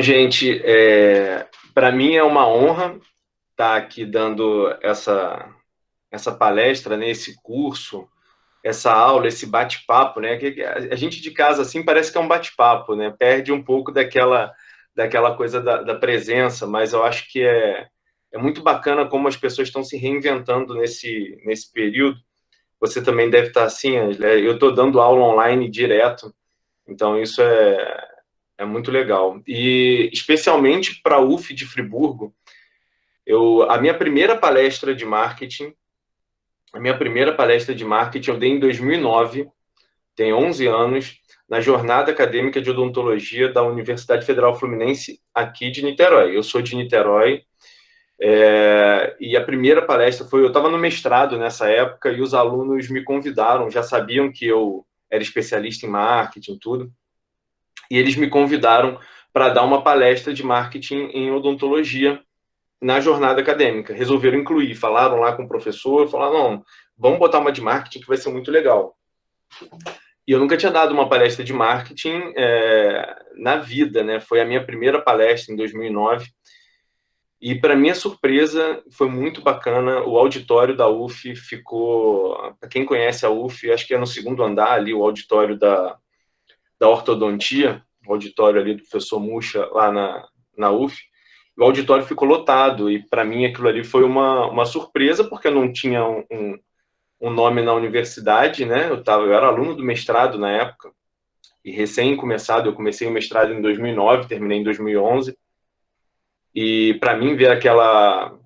Bom, gente, para mim é uma honra estar aqui dando essa palestra, né, esse curso, essa aula, esse bate-papo, né? Que a gente de casa assim parece que é um bate-papo, né? Perde um pouco daquela coisa da presença, mas eu acho que é muito bacana como as pessoas estão se reinventando nesse período. Você também deve estar assim, Angela. Eu estou dando aula online direto, então isso é muito legal. E especialmente para a UF de Friburgo, a minha primeira palestra de marketing, eu dei em 2009, tem 11 anos, na Jornada Acadêmica de Odontologia da Universidade Federal Fluminense, aqui de Niterói. Eu sou de Niterói, e a primeira palestra eu estava no mestrado nessa época, e os alunos me convidaram, já sabiam que eu era especialista em marketing, tudo, e eles me convidaram para dar uma palestra de marketing em odontologia na jornada acadêmica. Resolveram incluir, falaram lá com o professor, falaram, não, vamos botar uma de marketing que vai ser muito legal. E eu nunca tinha dado uma palestra de marketing na vida, né? Foi a minha primeira palestra em 2009. E, para minha surpresa, foi muito bacana. O auditório da UF ficou... Para quem conhece a UF, acho que é no segundo andar ali, o auditório da ortodontia, o auditório ali do professor Muxa, lá na UF. O auditório ficou lotado, e para mim aquilo ali foi uma surpresa, porque eu não tinha um nome na universidade, né? Eu era aluno do mestrado na época, e recém-começado, eu comecei o mestrado em 2009, terminei em 2011, e para mim ver aquela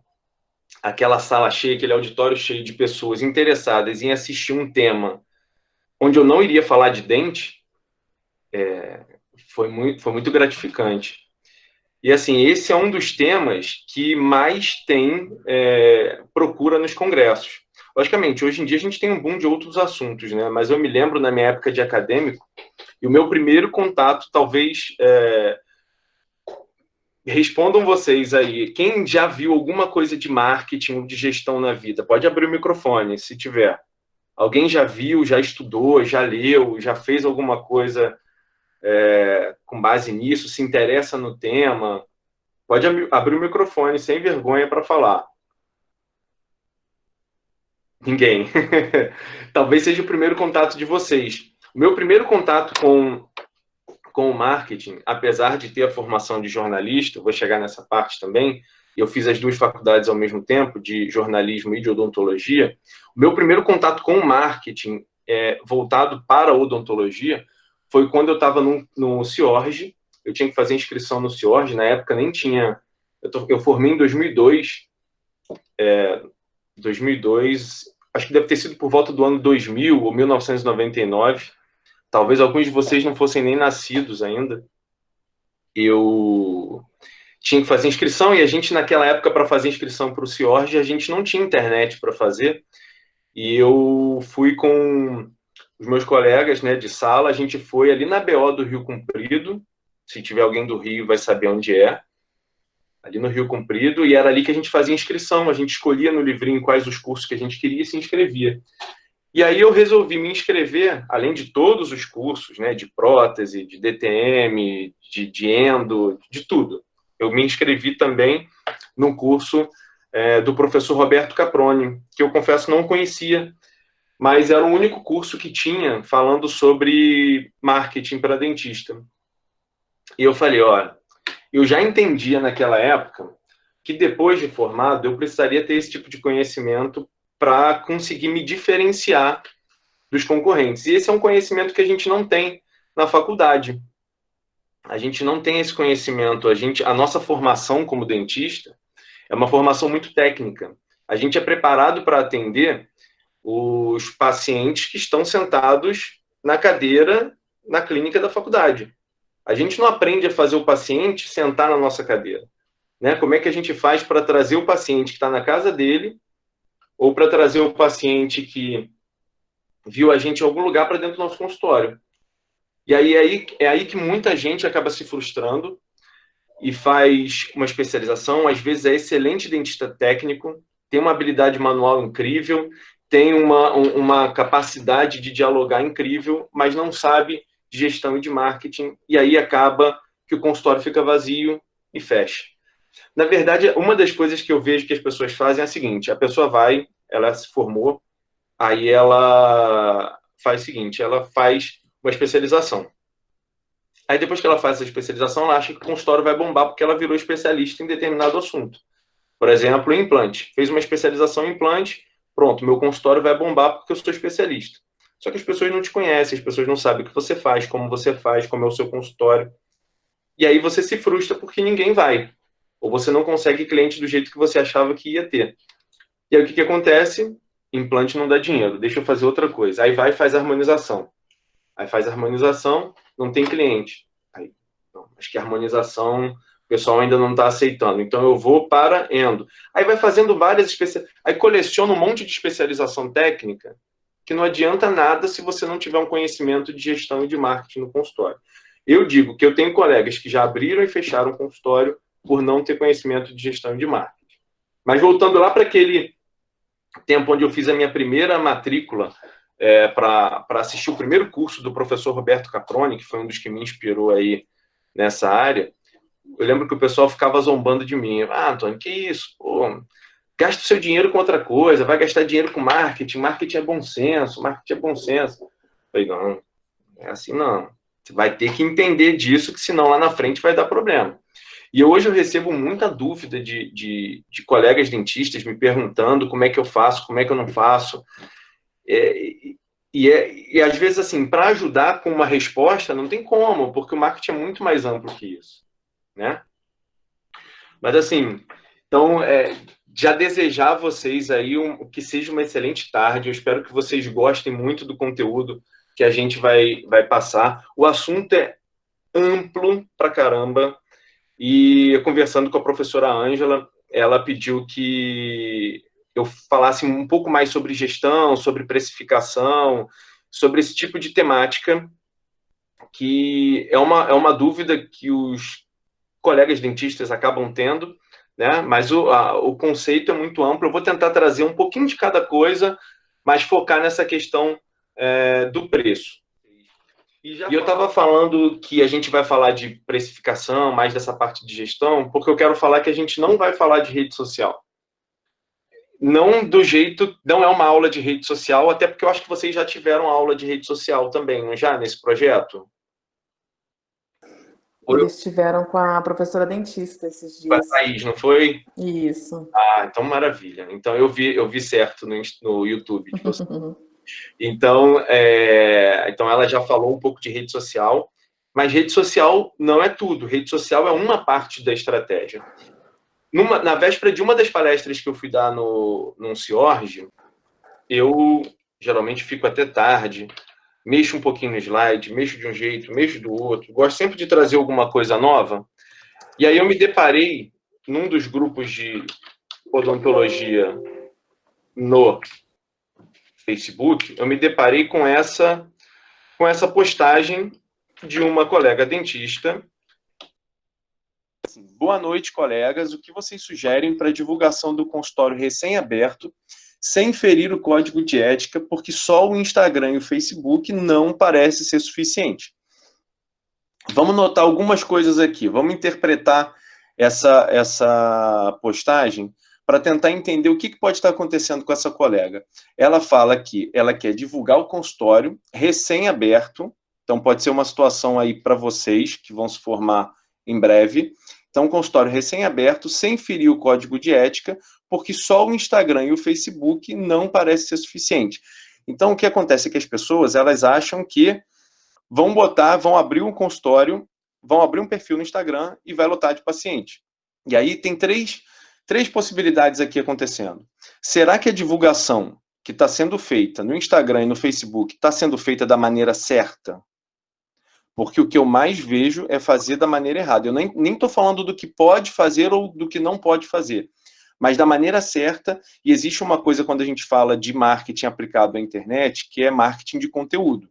sala cheia, aquele auditório cheio de pessoas interessadas em assistir um tema onde eu não iria falar de dente, foi muito gratificante. E, assim, esse é um dos temas que mais tem procura nos congressos. Logicamente, hoje em dia a gente tem um boom de outros assuntos, né? Mas eu me lembro, na minha época de acadêmico, e o meu primeiro contato, talvez... respondam vocês aí. Quem já viu alguma coisa de marketing ou de gestão na vida? Pode abrir o microfone, se tiver. Alguém já viu, já estudou, já leu, já fez alguma coisa com base nisso, se interessa no tema? Pode abrir o microfone, sem vergonha, para falar. Ninguém. Talvez seja o primeiro contato de vocês. O meu primeiro contato com o marketing, apesar de ter a formação de jornalista, vou chegar nessa parte também, eu fiz as duas faculdades ao mesmo tempo, de jornalismo e de odontologia. O meu primeiro contato com o marketing voltado para a odontologia foi quando eu estava no CIORG. Eu tinha que fazer inscrição no CIORG, na época nem tinha... Eu formei em 2002, acho que deve ter sido por volta do ano 2000 ou 1999. Talvez alguns de vocês não fossem nem nascidos ainda. Eu tinha que fazer inscrição, e a gente, naquela época, para fazer inscrição para o CIORG, a gente não tinha internet para fazer, e eu fui com os meus colegas, né, de sala. A gente foi ali na BO do Rio Comprido, se tiver alguém do Rio vai saber onde é, ali no Rio Comprido, e era ali que a gente fazia inscrição, a gente escolhia no livrinho quais os cursos que a gente queria e se inscrevia. E aí eu resolvi me inscrever, além de todos os cursos, né, de prótese, de DTM, de endo, de tudo. Eu me inscrevi também no curso do professor Roberto Caproni, que eu confesso não conhecia, mas era o único curso que tinha falando sobre marketing para dentista. E eu falei, olha, eu já entendia naquela época que depois de formado eu precisaria ter esse tipo de conhecimento para conseguir me diferenciar dos concorrentes. E esse é um conhecimento que a gente não tem na faculdade. A gente não tem esse conhecimento. A nossa formação como dentista é uma formação muito técnica. A gente é preparado para atender os pacientes que estão sentados na cadeira na clínica da faculdade. A gente não aprende a fazer o paciente sentar na nossa cadeira, né? Como é que a gente faz para trazer o paciente que está na casa dele, ou para trazer o paciente que viu a gente em algum lugar para dentro do nosso consultório? E aí é aí que muita gente acaba se frustrando e faz uma especialização. Às vezes é excelente dentista técnico, tem uma habilidade manual incrível, tem uma capacidade de dialogar incrível, mas não sabe de gestão e de marketing, e aí acaba que o consultório fica vazio e fecha. Na verdade, uma das coisas que eu vejo que as pessoas fazem é a seguinte: a pessoa vai, ela se formou, aí ela faz o seguinte, ela faz uma especialização. Aí depois que ela faz essa especialização, ela acha que o consultório vai bombar porque ela virou especialista em determinado assunto. Por exemplo, implante. Fez uma especialização em implante, pronto, meu consultório vai bombar porque eu sou especialista. Só que as pessoas não te conhecem, as pessoas não sabem o que você faz, como é o seu consultório. E aí você se frustra porque ninguém vai. Ou você não consegue cliente do jeito que você achava que ia ter. E aí o que acontece? Implante não dá dinheiro, deixa eu fazer outra coisa. Aí vai e faz harmonização. Aí faz harmonização, não tem cliente. Aí, não, acho que a harmonização o pessoal ainda não está aceitando. Então eu vou para endo. Aí vai fazendo várias especializações. Aí coleciona um monte de especialização técnica que não adianta nada se você não tiver um conhecimento de gestão e de marketing no consultório. Eu digo que eu tenho colegas que já abriram e fecharam o consultório por não ter conhecimento de gestão e de marketing. Mas voltando lá para aquele tempo onde eu fiz a minha primeira matrícula para assistir o primeiro curso do professor Roberto Caproni, que foi um dos que me inspirou aí nessa área, eu lembro que o pessoal ficava zombando de mim. Ah, Antônio, que isso? Pô, gasta o seu dinheiro com outra coisa, vai gastar dinheiro com marketing, marketing é bom senso, marketing é bom senso. Eu falei, não, é assim não. Você vai ter que entender disso, que senão lá na frente vai dar problema. E hoje eu recebo muita dúvida de colegas dentistas me perguntando como é que eu faço, como é que eu não faço. E às vezes, assim, para ajudar com uma resposta, não tem como, porque o marketing é muito mais amplo que isso, né? Mas, assim, então, já desejar a vocês aí que seja uma excelente tarde. Eu espero que vocês gostem muito do conteúdo que a gente vai passar. O assunto é amplo pra caramba. E eu, conversando com a professora Ângela, ela pediu que eu falasse um pouco mais sobre gestão, sobre precificação, sobre esse tipo de temática, que é uma dúvida que os colegas dentistas acabam tendo, né? Mas o conceito é muito amplo. Eu vou tentar trazer um pouquinho de cada coisa, mas focar nessa questão do preço. E eu estava falando que a gente vai falar de precificação, mais dessa parte de gestão, porque eu quero falar que a gente não vai falar de rede social. Não do jeito, não é uma aula de rede social, até porque eu acho que vocês já tiveram aula de rede social também, não já, nesse projeto? Eles tiveram com a professora dentista esses Com a dias. Thaís, não foi? Isso. Ah, então maravilha. Então eu vi certo no YouTube de vocês. Então, então ela já falou um pouco de rede social, mas rede social não é tudo. Rede social é uma parte da estratégia. Na véspera de uma das palestras que eu fui dar num CIORG, eu geralmente fico até tarde, mexo um pouquinho no slide, mexo de um jeito, mexo do outro, gosto sempre de trazer alguma coisa nova. E aí eu me deparei num dos grupos de odontologia no Facebook, eu me deparei com essa postagem de uma colega dentista. Boa noite, colegas. O que vocês sugerem para a divulgação do consultório recém-aberto, sem ferir o código de ética, porque só o Instagram e o Facebook não parece ser suficiente? Vamos notar algumas coisas aqui. Vamos interpretar essa postagem para tentar entender o que pode estar acontecendo com essa colega. Ela fala que ela quer divulgar o consultório recém-aberto, então pode ser uma situação aí para vocês que vão se formar em breve. Então, consultório recém-aberto, sem ferir o código de ética, porque só o Instagram e o Facebook não parece ser suficiente. Então, o que acontece é que as pessoas, elas acham que vão abrir um consultório, vão abrir um perfil no Instagram e vai lotar de paciente. E aí tem três possibilidades aqui acontecendo. Será que a divulgação que está sendo feita no Instagram e no Facebook está sendo feita da maneira certa? Porque o que eu mais vejo é fazer da maneira errada. Eu nem estou falando do que pode fazer ou do que não pode fazer, mas da maneira certa. E existe uma coisa quando a gente fala de marketing aplicado à internet, que é marketing de conteúdo.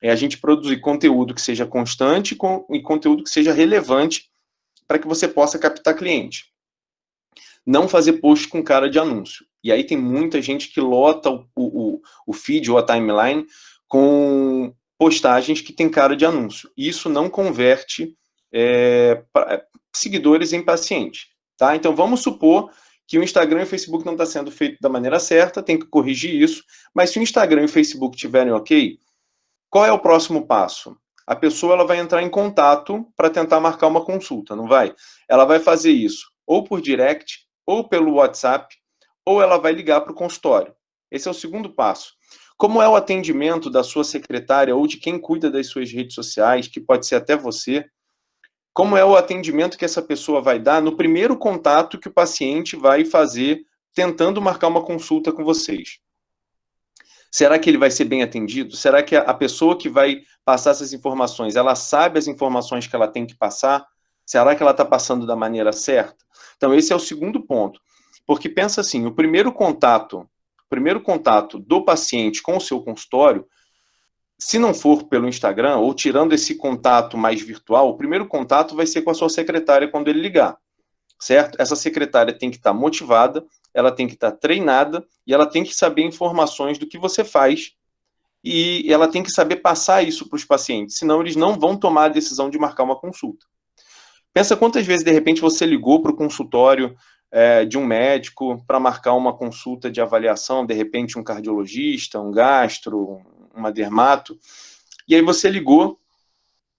É a gente produzir conteúdo que seja constante e conteúdo que seja relevante para que você possa captar cliente. Não fazer post com cara de anúncio. E aí tem muita gente que lota o feed ou a timeline com postagens que tem cara de anúncio. Isso não converte seguidores em paciente, tá? Então, vamos supor que o Instagram e o Facebook não está sendo feito da maneira certa, tem que corrigir isso, mas se o Instagram e o Facebook estiverem ok, qual é o próximo passo? A pessoa ela vai entrar em contato para tentar marcar uma consulta, não vai? Ela vai fazer isso ou por direct, ou pelo WhatsApp, ou ela vai ligar para o consultório. Esse é o segundo passo. Como é o atendimento da sua secretária ou de quem cuida das suas redes sociais, que pode ser até você, como é o atendimento que essa pessoa vai dar no primeiro contato que o paciente vai fazer tentando marcar uma consulta com vocês? Será que ele vai ser bem atendido? Será que a pessoa que vai passar essas informações, ela sabe as informações que ela tem que passar? Será que ela está passando da maneira certa? Então, esse é o segundo ponto. Porque pensa assim, o primeiro contato do paciente com o seu consultório, se não for pelo Instagram, ou tirando esse contato mais virtual, o primeiro contato vai ser com a sua secretária quando ele ligar, certo? Essa secretária tem que estar motivada, ela tem que estar treinada e ela tem que saber informações do que você faz e ela tem que saber passar isso para os pacientes, senão eles não vão tomar a decisão de marcar uma consulta. Pensa quantas vezes, de repente, você ligou para o consultório de um médico para marcar uma consulta de avaliação, de repente um cardiologista, um gastro, uma dermato, e aí você ligou,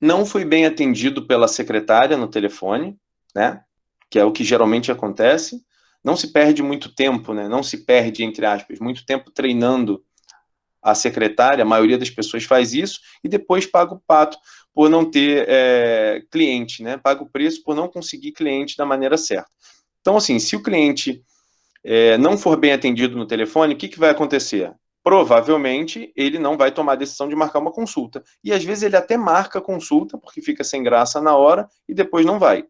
não foi bem atendido pela secretária no telefone, né? Que é o que geralmente acontece. Não se perde muito tempo, né? Não se perde, entre aspas, muito tempo treinando a secretária, a maioria das pessoas faz isso, e depois paga o pato por não ter cliente, né? Paga o preço por não conseguir cliente da maneira certa. Então, assim, se o cliente não for bem atendido no telefone, o que vai acontecer? Provavelmente ele não vai tomar a decisão de marcar uma consulta. E às vezes ele até marca a consulta, porque fica sem graça na hora, e depois não vai.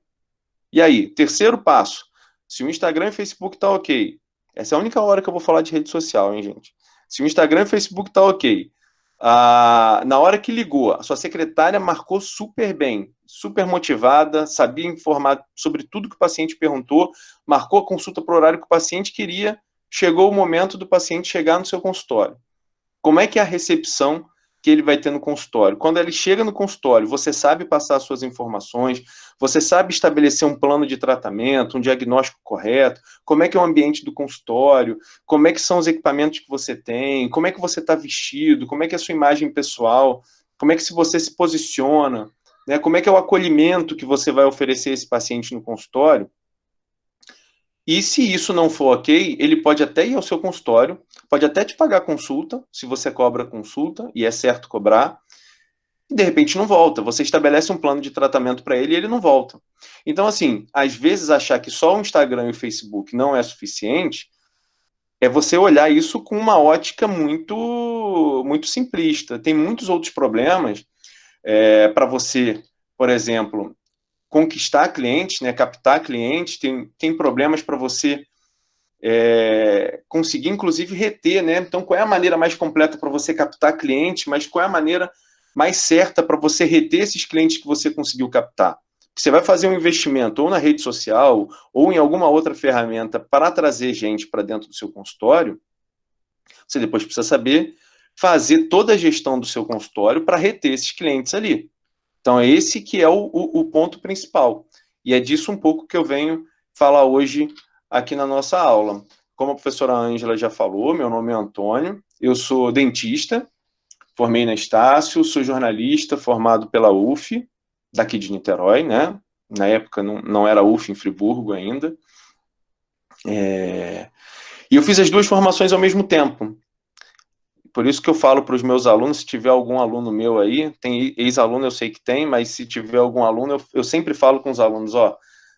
E aí, terceiro passo, se o Instagram e Facebook tá ok, essa é a única hora que eu vou falar de rede social, hein, gente? Se o Instagram e Facebook tá ok, na hora que ligou, a sua secretária marcou super bem, super motivada, sabia informar sobre tudo que o paciente perguntou, marcou a consulta para o horário que o paciente queria, chegou o momento do paciente chegar no seu consultório. Como é que é a recepção que ele vai ter no consultório? Quando ele chega no consultório, você sabe passar as suas informações, você sabe estabelecer um plano de tratamento, um diagnóstico correto, como é que é o ambiente do consultório, como é que são os equipamentos que você tem, como é que você está vestido, como é que é a sua imagem pessoal, como é que você se posiciona, né? Como é que é o acolhimento que você vai oferecer a esse paciente no consultório. E se isso não for ok, ele pode até ir ao seu consultório, pode até te pagar consulta, se você cobra consulta, e é certo cobrar, e de repente não volta. Você estabelece um plano de tratamento para ele e ele não volta. Então, assim, às vezes achar que só o Instagram e o Facebook não é suficiente, é você olhar isso com uma ótica muito, muito simplista. Tem muitos outros problemas para você, por exemplo, conquistar clientes, né, captar clientes, tem problemas para você conseguir, inclusive, reter, né? Então, qual é a maneira mais completa para você captar cliente, mas qual é a maneira mais certa para você reter esses clientes que você conseguiu captar? Você vai fazer um investimento ou na rede social ou em alguma outra ferramenta para trazer gente para dentro do seu consultório, você depois precisa saber fazer toda a gestão do seu consultório para reter esses clientes ali. Então, é esse que é o ponto principal. E é disso um pouco que eu venho falar hoje aqui na nossa aula. Como a professora Ângela já falou, meu nome é Antônio, eu sou dentista, formei na Estácio, sou jornalista, formado pela UF, daqui de Niterói, né? Na época não era UF em Friburgo ainda. E eu fiz as duas formações ao mesmo tempo. Por isso que eu falo para os meus alunos, se tiver algum aluno meu aí, tem ex-aluno eu sei que tem, mas se tiver algum aluno, eu sempre falo com os alunos, ó,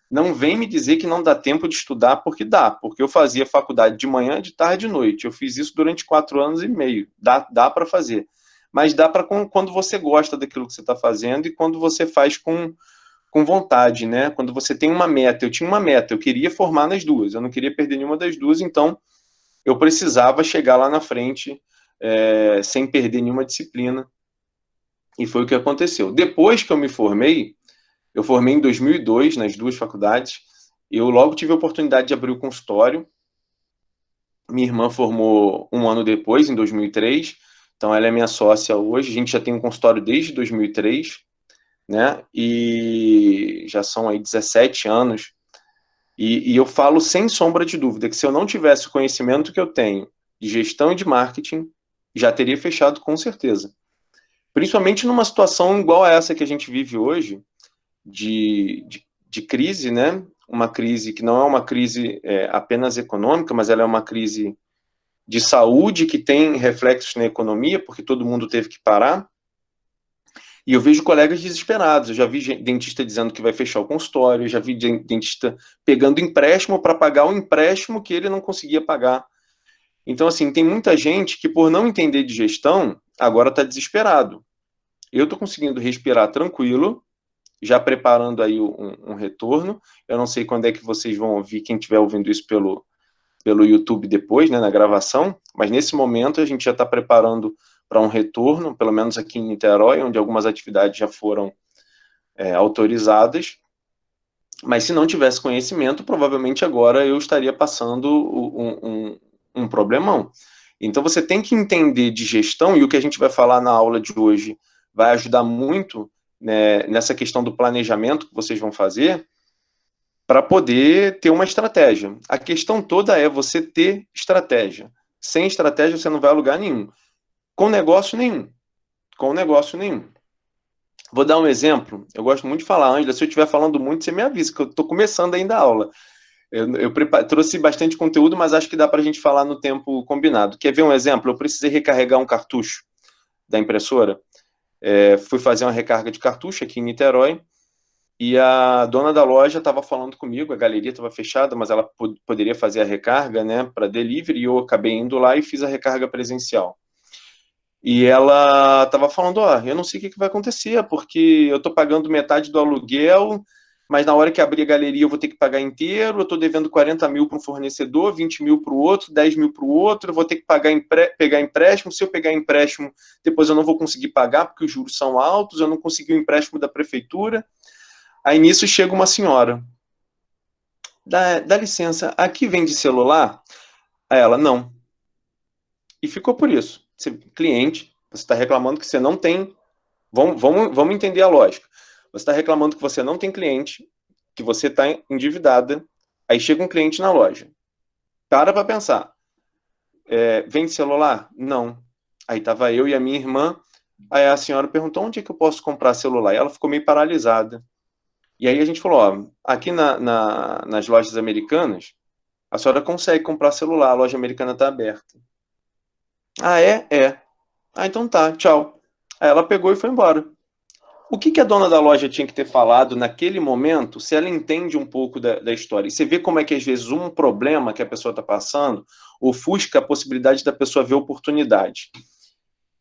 não vem me dizer que não dá tempo de estudar, porque dá, porque eu fazia faculdade de manhã, de tarde e de noite, eu fiz isso durante 4 anos e meio, dá para fazer, mas dá para quando você gosta daquilo que você está fazendo e quando você faz com vontade, né, quando você tem uma meta, eu tinha uma meta, eu queria formar nas duas, eu não queria perder nenhuma das duas, então eu precisava chegar lá na frente sem perder nenhuma disciplina, e foi o que aconteceu. Depois que eu formei em 2002 nas duas faculdades, eu logo tive a oportunidade de abrir o consultório, minha irmã formou um ano depois, em 2003, então ela é minha sócia hoje, a gente já tem um consultório desde 2003, né? E já são aí 17 anos. E eu falo sem sombra de dúvida que se eu não tivesse o conhecimento que eu tenho de gestão e de marketing, já teria fechado com certeza. Principalmente numa situação igual a essa que a gente vive hoje, de crise, né? Uma crise que não é uma crise apenas econômica, mas ela é uma crise de saúde que tem reflexos na economia, porque todo mundo teve que parar. E eu vejo colegas desesperados. Eu já vi dentista dizendo que vai fechar o consultório, eu já vi dentista pegando empréstimo para pagar o empréstimo que ele não conseguia pagar. Então, assim, tem muita gente que, por não entender de gestão, agora está desesperado. Eu estou conseguindo respirar tranquilo, já preparando aí um retorno. Eu não sei quando é que vocês vão ouvir, quem estiver ouvindo isso pelo YouTube depois, né, na gravação, mas nesse momento a gente já está preparando para um retorno, pelo menos aqui em Niterói, onde algumas atividades já foram autorizadas, mas se não tivesse conhecimento, provavelmente agora eu estaria passando um problemão. Então você tem que entender de gestão, e o que a gente vai falar na aula de hoje vai ajudar muito, né, nessa questão do planejamento que vocês vão fazer, para poder ter uma estratégia. A questão toda é você ter estratégia. Sem estratégia você não vai a lugar nenhum. Com negócio nenhum. Com negócio nenhum. Vou dar um exemplo. Eu gosto muito de falar, Ângela, se eu estiver falando muito, você me avisa, que eu estou começando ainda a aula. Eu trouxe bastante conteúdo, mas acho que dá para a gente falar no tempo combinado. Quer ver um exemplo? Eu precisei recarregar um cartucho da impressora. Fui fazer uma recarga de cartucho aqui em Niterói, e a dona da loja estava falando comigo, a galeria estava fechada, mas ela poderia fazer a recarga, né, para delivery, e eu acabei indo lá e fiz a recarga presencial. E ela estava falando, eu não sei o que vai acontecer, porque eu estou pagando metade do aluguel, mas na hora que abrir a galeria eu vou ter que pagar inteiro, eu estou devendo 40 mil para um fornecedor, 20 mil para o outro, 10 mil para o outro, eu vou ter que pegar empréstimo, se eu pegar empréstimo, depois eu não vou conseguir pagar, porque os juros são altos, eu não consegui o empréstimo da prefeitura. Aí nisso chega uma senhora, dá licença, aqui vende celular? Aí ela, não. E ficou por isso. Cliente, você está reclamando que você não tem. Vamos entender a lógica. Você está reclamando que você não tem cliente, que você está endividada. Aí chega um cliente na loja. Para pensar. Vende celular? Não. Aí estava eu e a minha irmã. Aí a senhora perguntou onde é que eu posso comprar celular. E ela ficou meio paralisada. E aí a gente falou, aqui nas lojas americanas, a senhora consegue comprar celular, a loja americana está aberta. Ah, é? É. Ah, então tá, tchau. Aí ela pegou e foi embora. O que a dona da loja tinha que ter falado naquele momento, se ela entende um pouco da história? E você vê como é que, às vezes, um problema que a pessoa está passando ofusca a possibilidade da pessoa ver oportunidade.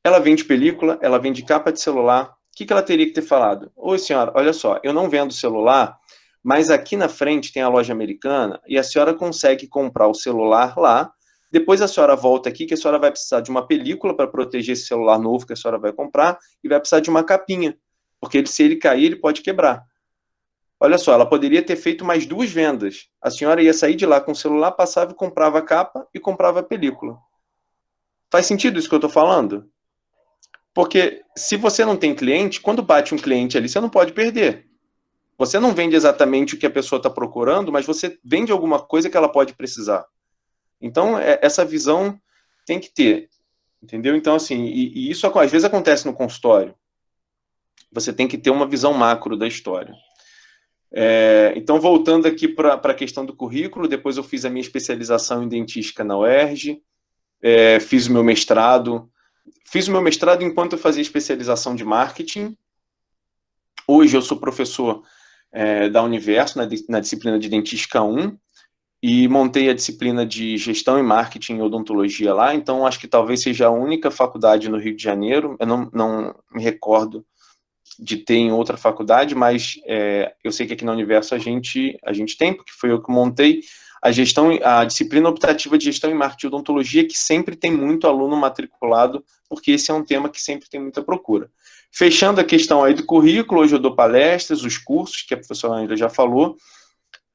Ela vende película, ela vende capa de celular. O que ela teria que ter falado? Oi, senhora, olha só, eu não vendo celular, mas aqui na frente tem a loja americana e a senhora consegue comprar o celular lá. Depois a senhora volta aqui que a senhora vai precisar de uma película para proteger esse celular novo que a senhora vai comprar e vai precisar de uma capinha, porque se ele cair, ele pode quebrar. Olha só, ela poderia ter feito mais 2 vendas. A senhora ia sair de lá com o celular, passava e comprava a capa e comprava a película. Faz sentido isso que eu estou falando? Porque se você não tem cliente, quando bate um cliente ali, você não pode perder. Você não vende exatamente o que a pessoa está procurando, mas você vende alguma coisa que ela pode precisar. Então, essa visão tem que ter, entendeu? Então, assim, e isso às vezes acontece no consultório. Você tem que ter uma visão macro da história. Então, voltando aqui para a questão do currículo, depois eu fiz a minha especialização em dentística na UERJ, fiz o meu mestrado. Fiz o meu mestrado enquanto eu fazia especialização de marketing. Hoje eu sou professor da Universo, na disciplina de Dentística 1, e montei a disciplina de Gestão e Marketing e Odontologia lá, então acho que talvez seja a única faculdade no Rio de Janeiro, eu não me recordo de ter em outra faculdade, mas eu sei que aqui na Universo a gente tem, porque foi eu que montei a disciplina optativa de Gestão e Marketing e Odontologia, que sempre tem muito aluno matriculado, porque esse é um tema que sempre tem muita procura. Fechando a questão aí do currículo, hoje eu dou palestras, os cursos, que a professora Angela já falou.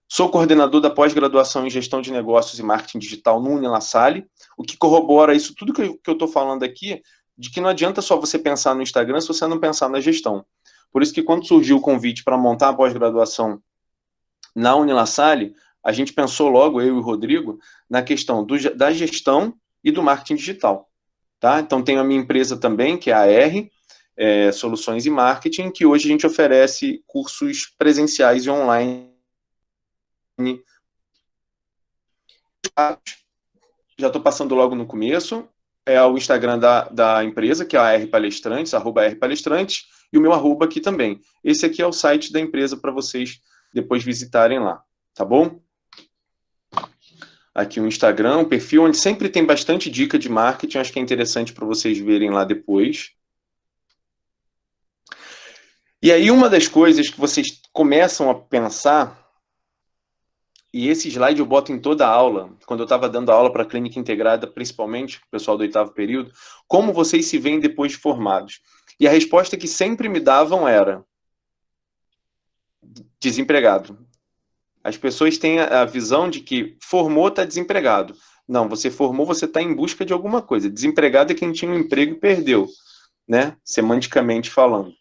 Sou coordenador da pós-graduação em Gestão de Negócios e Marketing Digital no Unilassalle, o que corrobora isso tudo que eu estou falando aqui, de que não adianta só você pensar no Instagram se você não pensar na gestão. Por isso que quando surgiu o convite para montar a pós-graduação na Unilassalle, a gente pensou logo, eu e o Rodrigo, na questão da gestão e do marketing digital. Tá? Então, tenho a minha empresa também, que é a R, Soluções e Marketing, que hoje a gente oferece cursos presenciais e online. Já estou passando logo no começo, é o Instagram da empresa, que é a R Palestrantes, @rpalestrantes, e o meu arroba aqui também. Esse aqui é o site da empresa para vocês depois visitarem lá, tá bom? Aqui o Instagram, um perfil onde sempre tem bastante dica de marketing, acho que é interessante para vocês verem lá depois. E aí uma das coisas que vocês começam a pensar, e esse slide eu boto em toda a aula, quando eu estava dando aula para a clínica integrada, principalmente, o pessoal do 8º período, como vocês se veem depois de formados? E a resposta que sempre me davam era desempregado. As pessoas têm a visão de que formou, está desempregado. Não, você formou, você está em busca de alguma coisa. Desempregado é quem tinha um emprego e perdeu, né? Semanticamente falando.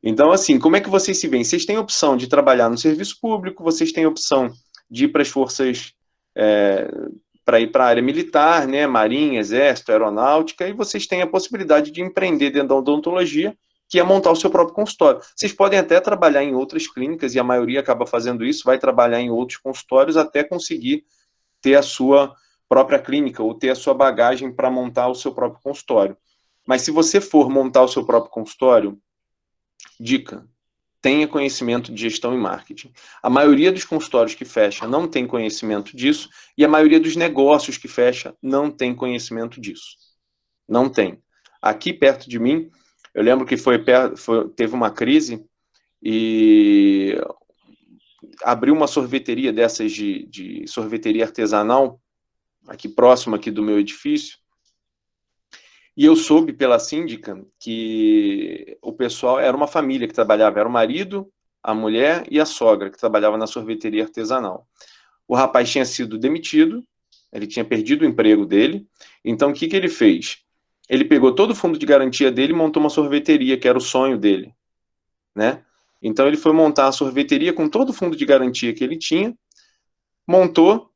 Então, assim, como é que vocês se veem? Vocês têm a opção de trabalhar no serviço público, vocês têm a opção de ir para as forças, para ir para a área militar, né? Marinha, Exército, Aeronáutica, e vocês têm a possibilidade de empreender dentro da odontologia, que é montar o seu próprio consultório. Vocês podem até trabalhar em outras clínicas, e a maioria acaba fazendo isso, vai trabalhar em outros consultórios até conseguir ter a sua própria clínica, ou ter a sua bagagem para montar o seu próprio consultório. Mas se você for montar o seu próprio consultório, dica, tenha conhecimento de gestão e marketing. A maioria dos consultórios que fecha não tem conhecimento disso, e a maioria dos negócios que fecha não tem conhecimento disso. Não tem. Aqui perto de mim, eu lembro que teve uma crise e abriu uma sorveteria dessas de sorveteria artesanal, aqui próximo aqui do meu edifício, e eu soube pela síndica que o pessoal era uma família que trabalhava, era o marido, a mulher e a sogra que trabalhava na sorveteria artesanal. O rapaz tinha sido demitido, ele tinha perdido o emprego dele, então o que ele fez? Ele pegou todo o fundo de garantia dele e montou uma sorveteria, que era o sonho dele, né? Então ele foi montar a sorveteria com todo o fundo de garantia que ele tinha, montou,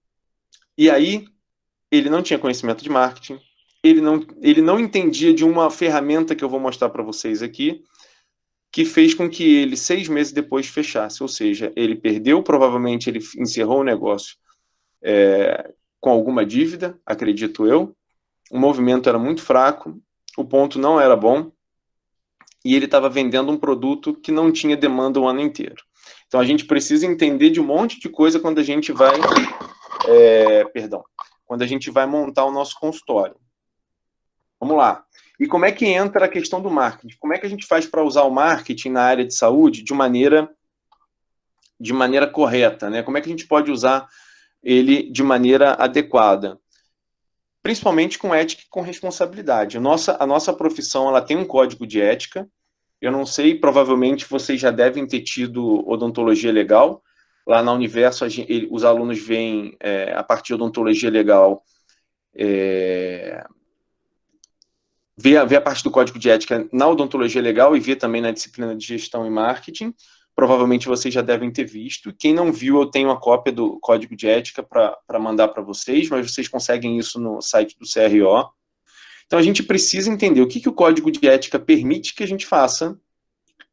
e aí ele não tinha conhecimento de marketing, ele não entendia de uma ferramenta que eu vou mostrar para vocês aqui, que fez com que ele, 6 meses depois, fechasse. Ou seja, ele perdeu, provavelmente ele encerrou o negócio com alguma dívida, acredito eu. O movimento era muito fraco, o ponto não era bom, e ele estava vendendo um produto que não tinha demanda o ano inteiro. Então a gente precisa entender de um monte de coisa quando a gente vai quando a gente vai montar o nosso consultório. Vamos lá. E como é que entra a questão do marketing? Como é que a gente faz para usar o marketing na área de saúde de maneira correta, né? Como é que a gente pode usar ele de maneira adequada? Principalmente com ética e com responsabilidade. A nossa profissão, ela tem um código de ética. Eu não sei, provavelmente vocês já devem ter tido odontologia legal. Lá na Universo, os alunos veem, a partir de odontologia legal, vê a parte do código de ética na odontologia legal e vê também na disciplina de gestão e marketing. Provavelmente vocês já devem ter visto. Quem não viu, eu tenho a cópia do código de ética para mandar para vocês, mas vocês conseguem isso no site do CRO. Então a gente precisa entender o que o código de ética permite que a gente faça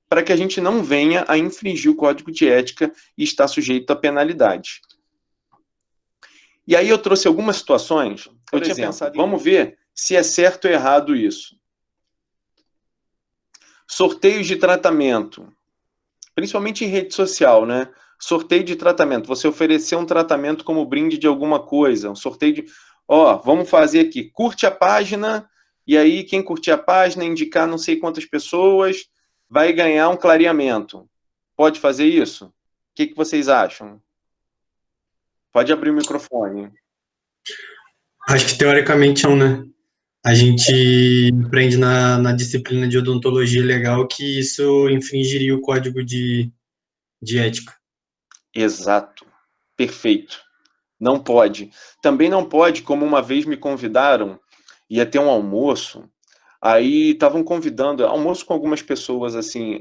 para que a gente não venha a infringir o código de ética e estar sujeito a penalidade. E aí eu trouxe algumas situações. Por exemplo, vamos ver se é certo ou errado isso. Sorteios de tratamento, principalmente em rede social, né? Sorteio de tratamento, você oferecer um tratamento como brinde de alguma coisa, um sorteio de... vamos fazer aqui, curte a página, e aí quem curtir a página, indicar não sei quantas pessoas, vai ganhar um clareamento. Pode fazer isso? O que vocês acham? Pode abrir o microfone. Acho que teoricamente não, né? A gente aprende na disciplina de odontologia legal que isso infringiria o código de ética. Exato. Perfeito. Não pode. Também não pode, como uma vez me convidaram, ia ter um almoço, Aí estavam convidando, almoço com algumas pessoas assim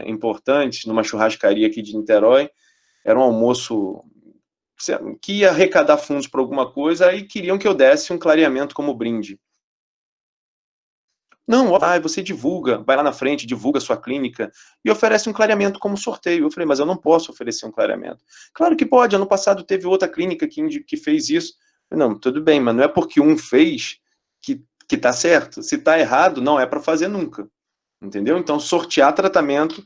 importantes, numa churrascaria aqui de Niterói. Era um almoço que ia arrecadar fundos para alguma coisa, aí queriam que eu desse um clareamento como brinde. Não, você divulga, vai lá na frente, divulga a sua clínica e oferece um clareamento como sorteio. Eu falei, mas eu não posso oferecer um clareamento. Claro que pode, ano passado teve outra clínica que fez isso. Não, tudo bem, mas não é porque um fez que tá certo. Se tá errado, não é para fazer nunca. Entendeu? Então, sortear tratamento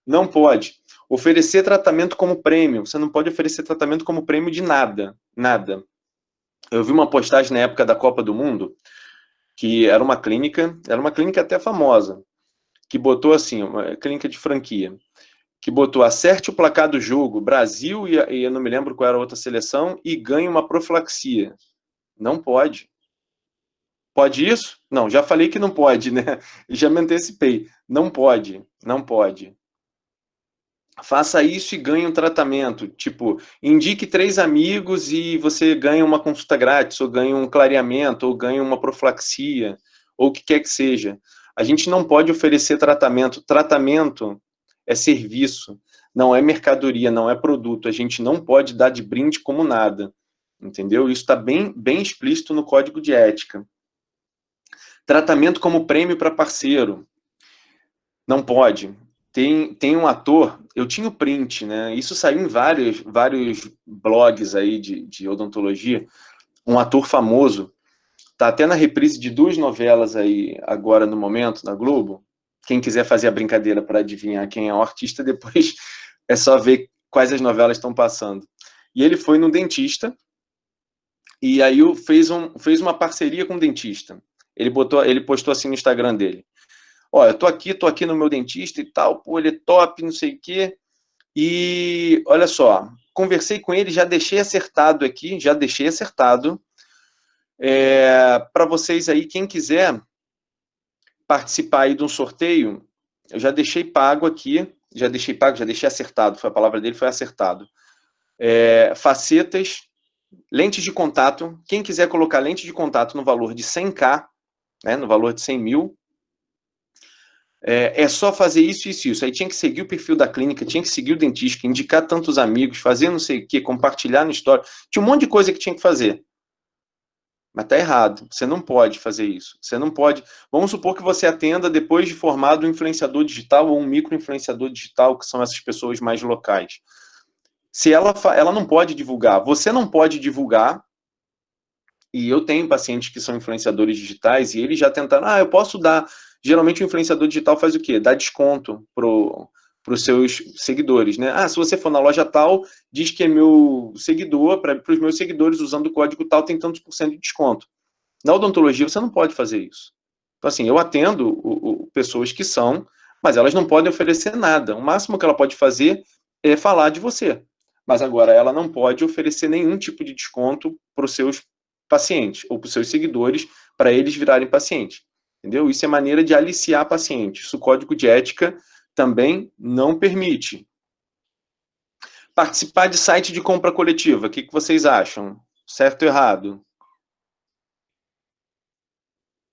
não pode. Oferecer tratamento como prêmio. Você não pode oferecer tratamento como prêmio de nada. Nada. Eu vi uma postagem na época da Copa do Mundo, que era uma clínica até famosa, que botou assim, uma clínica de franquia, que botou acerte o placar do jogo, Brasil e eu não me lembro qual era a outra seleção, e ganha uma profilaxia. Não pode. Pode isso? Não, já falei que não pode, né? Já me antecipei. Não pode, não pode. Faça isso e ganhe um tratamento. Tipo, indique 3 amigos e você ganha uma consulta grátis, ou ganha um clareamento, ou ganha uma profilaxia, ou o que quer que seja. A gente não pode oferecer tratamento. Tratamento é serviço, não é mercadoria, não é produto. A gente não pode dar de brinde como nada. Entendeu? Isso está bem, bem explícito no Código de Ética. Tratamento como prêmio para parceiro. Não pode. Tem um ator, eu tinha o print, né? Isso saiu em vários blogs aí de odontologia. Um ator famoso, tá até na reprise de 2 novelas aí, agora no momento, na Globo. Quem quiser fazer a brincadeira para adivinhar quem é o artista, depois é só ver quais as novelas estão passando. E ele foi no dentista, e aí fez uma parceria com o dentista. Ele postou assim no Instagram dele. Olha, tô aqui no meu dentista e tal, pô, ele é top, não sei o quê. E olha só, conversei com ele, já deixei acertado aqui, para vocês aí, quem quiser participar aí de um sorteio, eu já deixei pago aqui, já deixei acertado, foi a palavra dele, foi acertado. Facetas, lentes de contato, quem quiser colocar lente de contato no valor de 100k, né, no valor de 100 mil, é só fazer isso, isso, isso. Aí tinha que seguir o perfil da clínica, tinha que seguir o dentista, indicar tantos amigos, fazer não sei o quê, compartilhar no story. Tinha um monte de coisa que tinha que fazer. Mas tá errado. Você não pode fazer isso. Você não pode. Vamos supor que você atenda, depois de formado, um influenciador digital ou um micro-influenciador digital, que são essas pessoas mais locais. Se ela não pode divulgar, você não pode divulgar. E eu tenho pacientes que são influenciadores digitais e eles já tentaram, eu posso dar. Geralmente o influenciador digital faz o quê? Dá desconto para os seus seguidores, né? Se você for na loja tal, diz que é meu seguidor, para os meus seguidores usando o código tal, tem tantos por cento de desconto. Na odontologia você não pode fazer isso. Então, assim, eu atendo pessoas que são, mas elas não podem oferecer nada. O máximo que ela pode fazer é falar de você. Mas agora ela não pode oferecer nenhum tipo de desconto para os seus pacientes ou para os seus seguidores, para eles virarem pacientes. Entendeu? Isso é maneira de aliciar pacientes. Isso o Código de Ética também não permite. Participar de site de compra coletiva, o que vocês acham? Certo ou errado?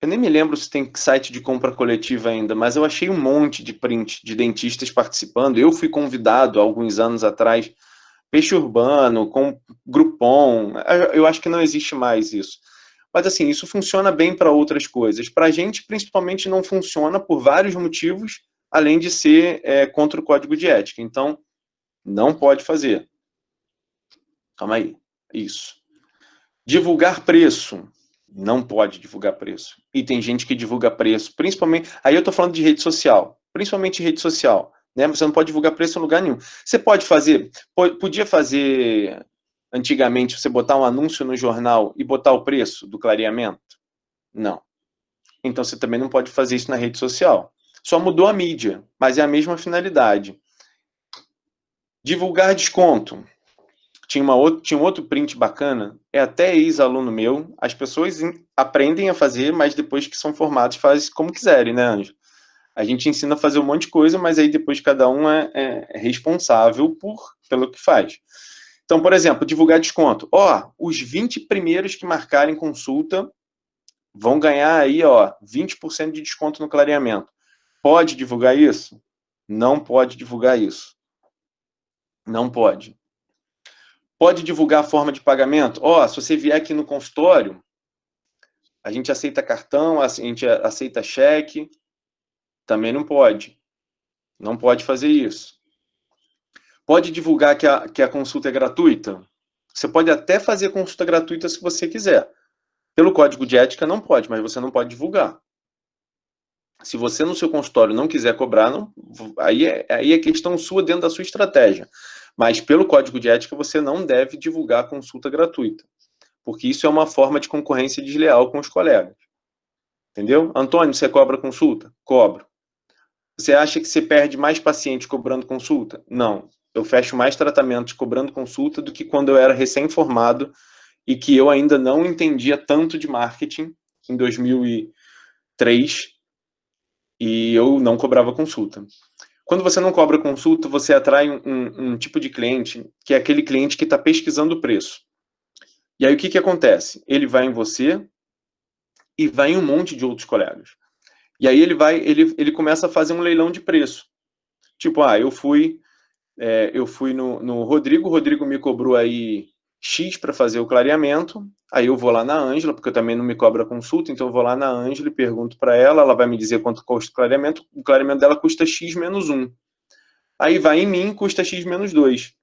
Eu nem me lembro se tem site de compra coletiva ainda, mas eu achei um monte de print de dentistas participando. Eu fui convidado há alguns anos atrás, Peixe Urbano, com Groupon. Eu acho que não existe mais isso. Mas assim, isso funciona bem para outras coisas. Para a gente, principalmente, não funciona por vários motivos, além de ser contra o Código de Ética. Então, não pode fazer. Calma aí. Isso. Divulgar preço. Não pode divulgar preço. E tem gente que divulga preço, principalmente... Aí eu estou falando de rede social. Principalmente rede social. Né? Você não pode divulgar preço em lugar nenhum. Você pode fazer... Podia fazer... Antigamente, você botar um anúncio no jornal e botar o preço do clareamento? Não. Então, você também não pode fazer isso na rede social. Só mudou a mídia, mas é a mesma finalidade. Divulgar desconto. Tinha um outro print bacana, é até ex-aluno meu, as pessoas aprendem a fazer, mas depois que são formados, fazem como quiserem, né, Anjo? A gente ensina a fazer um monte de coisa, mas aí depois cada um é responsável pelo que faz. Então, por exemplo, divulgar desconto. Os 20 primeiros que marcarem consulta vão ganhar aí, ó, 20% de desconto no clareamento. Pode divulgar isso? Não pode divulgar isso. Não pode. Pode divulgar a forma de pagamento? Ó, se você vier aqui no consultório, a gente aceita cartão, a gente aceita cheque. Também não pode. Não pode fazer isso. Pode divulgar que a consulta é gratuita? Você pode até fazer consulta gratuita se você quiser. Pelo código de ética não pode, mas você não pode divulgar. Se você no seu consultório não quiser cobrar, não, aí é questão sua dentro da sua estratégia. Mas pelo código de ética você não deve divulgar a consulta gratuita. Porque isso é uma forma de concorrência desleal com os colegas. Entendeu? Antônio, você cobra consulta? Cobro. Você acha que você perde mais paciente cobrando consulta? Não. Eu fecho mais tratamentos cobrando consulta do que quando eu era recém-formado e que eu ainda não entendia tanto de marketing em 2003 e eu não cobrava consulta. Quando você não cobra consulta, você atrai um tipo de cliente que é aquele cliente que está pesquisando o preço. E aí o que acontece? Ele vai em você e vai em um monte de outros colegas. E aí ele começa a fazer um leilão de preço. Tipo, eu fui no Rodrigo, o Rodrigo me cobrou aí X para fazer o clareamento, aí eu vou lá na Ângela, porque eu também não me cobro a consulta, então eu vou lá na Ângela e pergunto para ela, ela vai me dizer quanto custa o clareamento dela custa X menos 1. Aí vai em mim, custa X menos 2.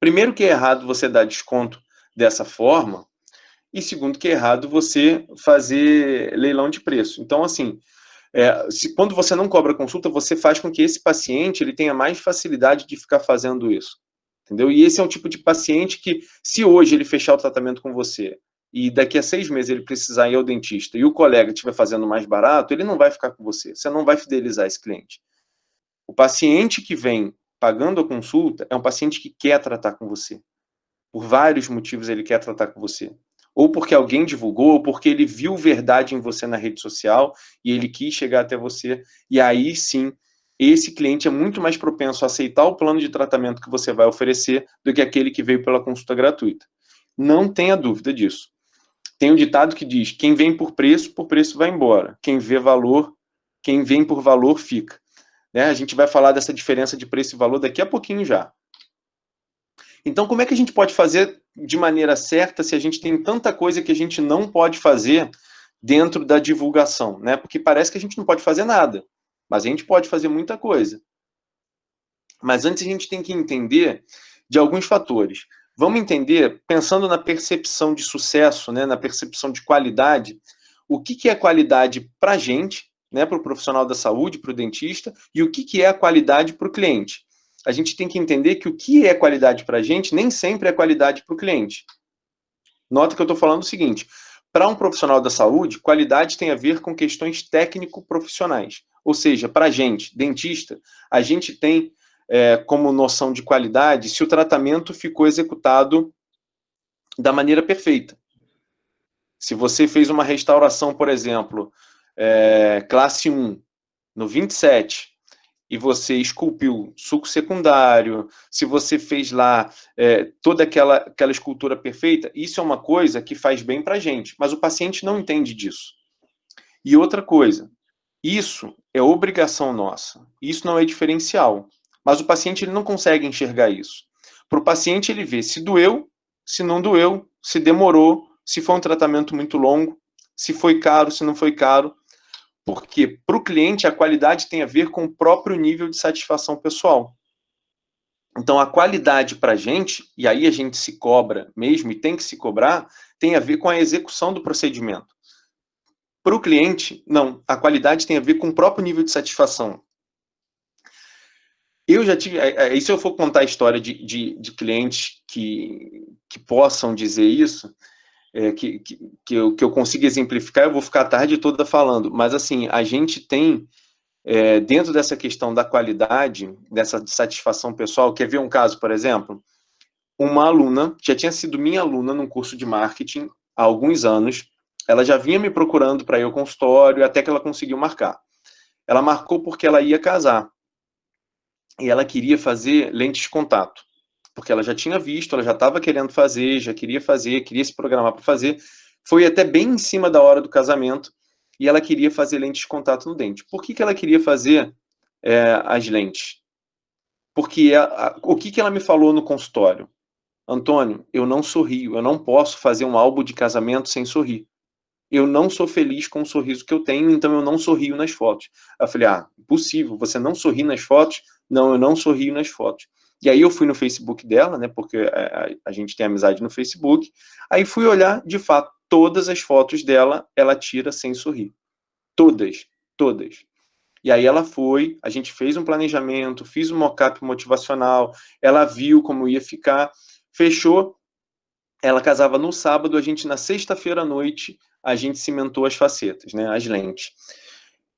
Primeiro que é errado você dar desconto dessa forma, e segundo que é errado você fazer leilão de preço. Então, assim, quando você não cobra consulta, você faz com que esse paciente ele tenha mais facilidade de ficar fazendo isso. Entendeu? E esse é um tipo de paciente que, se hoje ele fechar o tratamento com você e daqui a 6 meses ele precisar ir ao dentista e o colega estiver fazendo mais barato, ele não vai ficar com você. Você não vai fidelizar esse cliente. O paciente que vem pagando a consulta é um paciente que quer tratar com você. Por vários motivos ele quer tratar com você. Ou porque alguém divulgou, ou porque ele viu verdade em você na rede social e ele quis chegar até você. E aí sim, esse cliente é muito mais propenso a aceitar o plano de tratamento que você vai oferecer do que aquele que veio pela consulta gratuita. Não tenha dúvida disso. Tem um ditado que diz: quem vem por preço vai embora. Quem vem por valor fica. Né? A gente vai falar dessa diferença de preço e valor daqui a pouquinho já. Então, como é que a gente pode fazer de maneira certa se a gente tem tanta coisa que a gente não pode fazer dentro da divulgação, né? Porque parece que a gente não pode fazer nada, mas a gente pode fazer muita coisa. Mas antes a gente tem que entender de alguns fatores. Vamos entender, pensando na percepção de sucesso, né, na percepção de qualidade, o que é qualidade para a gente, né, para o profissional da saúde, para o dentista, e o que é a qualidade para o cliente. A gente tem que entender que o que é qualidade para a gente nem sempre é qualidade para o cliente. Nota que eu estou falando o seguinte: para um profissional da saúde, qualidade tem a ver com questões técnico-profissionais. Ou seja, para a gente, dentista, a gente tem como noção de qualidade se o tratamento ficou executado da maneira perfeita. Se você fez uma restauração, por exemplo, classe 1, no 27, e você esculpiu suco secundário, se você fez lá toda aquela escultura perfeita, isso é uma coisa que faz bem para a gente, mas o paciente não entende disso. E outra coisa, isso é obrigação nossa, isso não é diferencial, mas o paciente ele não consegue enxergar isso. Para o paciente ele vê se doeu, se não doeu, se demorou, se foi um tratamento muito longo, se foi caro, se não foi caro. Porque para o cliente a qualidade tem a ver com o próprio nível de satisfação pessoal. Então a qualidade para a gente, e aí a gente se cobra mesmo, e tem que se cobrar, tem a ver com a execução do procedimento. Para o cliente, não. A qualidade tem a ver com o próprio nível de satisfação. Eu já tive... E se eu for contar a história de clientes que possam dizer isso... que eu consiga exemplificar, eu vou ficar a tarde toda falando, mas assim, a gente tem, dentro dessa questão da qualidade, dessa satisfação pessoal, quer ver um caso, por exemplo? Uma aluna, já tinha sido minha aluna num curso de marketing há alguns anos, ela já vinha me procurando para ir ao consultório, até que ela conseguiu marcar. Ela marcou porque ela ia casar, e ela queria fazer lentes de contato, porque ela já tinha visto, ela já estava querendo fazer, já queria fazer, queria se programar para fazer. foi até bem em cima da hora do casamento, e ela queria fazer lente de contato no dente. Por que ela queria fazer as lentes? Porque o que ela me falou no consultório? Antônio, eu não sorrio, eu não posso fazer um álbum de casamento sem sorrir. Eu não sou feliz com o sorriso que eu tenho, então eu não sorrio nas fotos. Eu falei, impossível, você não sorri nas fotos? Não, eu não sorrio nas fotos. E aí eu fui no Facebook dela, né, porque a gente tem amizade no Facebook, aí fui olhar, de fato, todas as fotos dela, ela tira sem sorrir. Todas, todas. E aí ela foi, a gente fez um planejamento, fiz um mock-up motivacional, ela viu como ia ficar, fechou, ela casava no sábado, a gente na sexta-feira à noite, a gente cimentou as facetas, né, as lentes.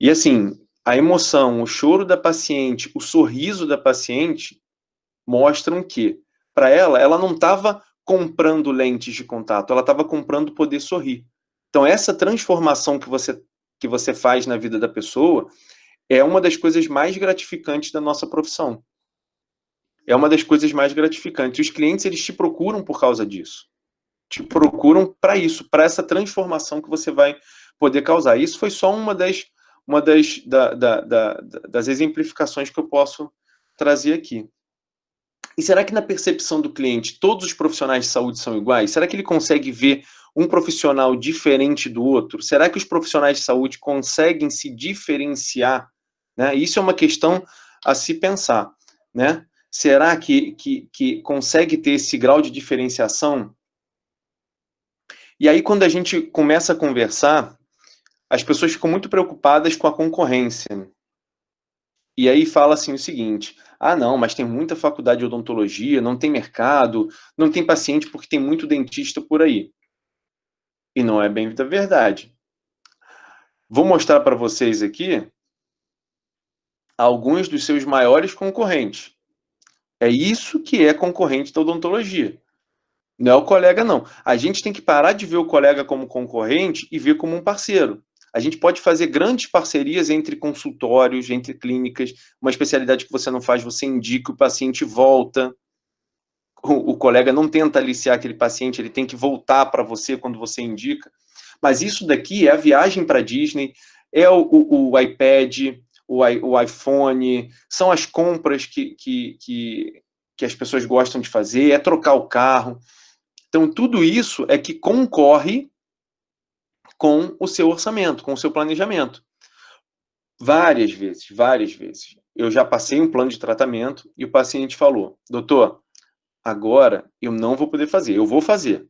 E assim, a emoção, o choro da paciente, o sorriso da paciente mostram que, para ela não estava comprando lentes de contato, ela estava comprando poder sorrir. Então essa transformação que você faz na vida da pessoa é uma das coisas mais gratificantes da nossa profissão. É uma das coisas mais gratificantes. Os clientes, eles te procuram por causa disso. Te procuram para isso, para essa transformação que você vai poder causar. Isso foi só uma das exemplificações que eu posso trazer aqui. E será que na percepção do cliente todos os profissionais de saúde são iguais? Será que ele consegue ver um profissional diferente do outro? Será que os profissionais de saúde conseguem se diferenciar? Né? Isso é uma questão a se pensar. Né? Será que consegue ter esse grau de diferenciação? E aí, quando a gente começa a conversar, as pessoas ficam muito preocupadas com a concorrência. E aí fala assim o seguinte, não, mas tem muita faculdade de odontologia, não tem mercado, não tem paciente porque tem muito dentista por aí. E não é bem da verdade. Vou mostrar para vocês aqui alguns dos seus maiores concorrentes. É isso que é concorrente da odontologia. Não é o colega, não. A gente tem que parar de ver o colega como concorrente e ver como um parceiro. A gente pode fazer grandes parcerias entre consultórios, entre clínicas, uma especialidade que você não faz, você indica, o paciente volta. O colega não tenta aliciar aquele paciente, ele tem que voltar para você quando você indica. Mas isso daqui é a viagem para Disney, é o iPad, o iPhone, são as compras que as pessoas gostam de fazer, é trocar o carro. Então, tudo isso é que concorre com o seu orçamento, com o seu planejamento. Várias vezes. Eu já passei um plano de tratamento e o paciente falou, doutor, agora eu não vou poder fazer, eu vou fazer,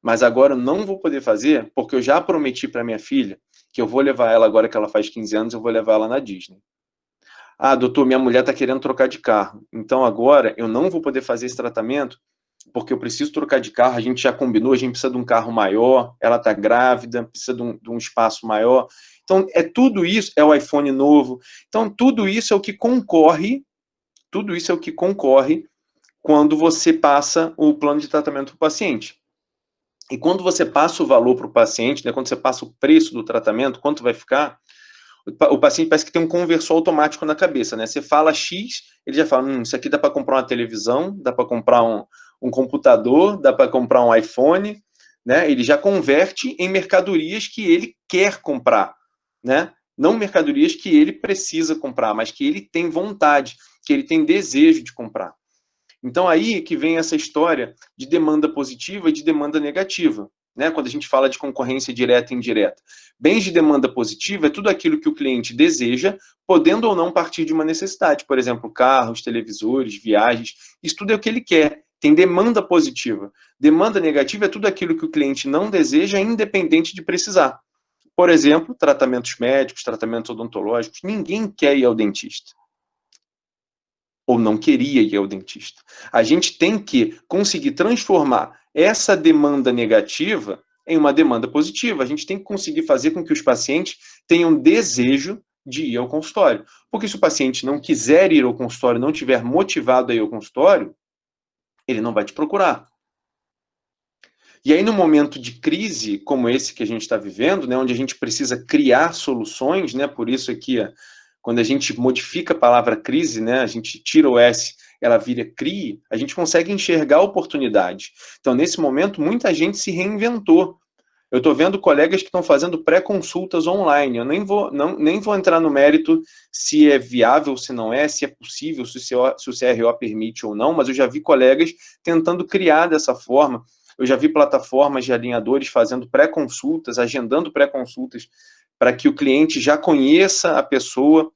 mas agora eu não vou poder fazer porque eu já prometi para minha filha que eu vou levar ela, agora que ela faz 15 anos, eu vou levar ela na Disney. Doutor, minha mulher está querendo trocar de carro, então agora eu não vou poder fazer esse tratamento porque eu preciso trocar de carro, a gente já combinou, a gente precisa de um carro maior, ela está grávida, precisa de um espaço maior. Então, tudo isso, é o iPhone novo. Então, tudo isso é o que concorre quando você passa o plano de tratamento para o paciente. E quando você passa o valor para o paciente, né, quando você passa o preço do tratamento, quanto vai ficar, o paciente parece que tem um conversor automático na cabeça, né? Você fala X, ele já fala, isso aqui dá para comprar uma televisão, dá para comprar um computador, dá para comprar um iPhone, né? Ele já converte em mercadorias que ele quer comprar, né? Não mercadorias que ele precisa comprar, mas que ele tem vontade, que ele tem desejo de comprar. Então aí que vem essa história de demanda positiva e de demanda negativa. Né, quando a gente fala de concorrência direta e indireta. Bens de demanda positiva é tudo aquilo que o cliente deseja, podendo ou não partir de uma necessidade. Por exemplo, carros, televisores, viagens, isso tudo é o que ele quer. Tem demanda positiva. Demanda negativa é tudo aquilo que o cliente não deseja, independente de precisar. Por exemplo, tratamentos médicos, tratamentos odontológicos. Ninguém quer ir ao dentista. Ou não queria ir ao dentista. A gente tem que conseguir transformar essa demanda negativa em uma demanda positiva. A gente tem que conseguir fazer com que os pacientes tenham desejo de ir ao consultório. Porque se o paciente não quiser ir ao consultório, não estiver motivado a ir ao consultório, ele não vai te procurar. E aí, no momento de crise como esse que a gente está vivendo, né, onde a gente precisa criar soluções, né, por isso aqui, quando a gente modifica a palavra crise, né, a gente tira o S, ela vira CRI, a gente consegue enxergar a oportunidade. Então, nesse momento, muita gente se reinventou. Eu estou vendo colegas que estão fazendo pré-consultas online. Eu nem vou entrar no mérito se é viável, se não é, se é possível, se o CRO permite ou não, mas eu já vi colegas tentando criar dessa forma. Eu já vi plataformas de alinhadores fazendo pré-consultas, agendando pré-consultas para que o cliente já conheça a pessoa,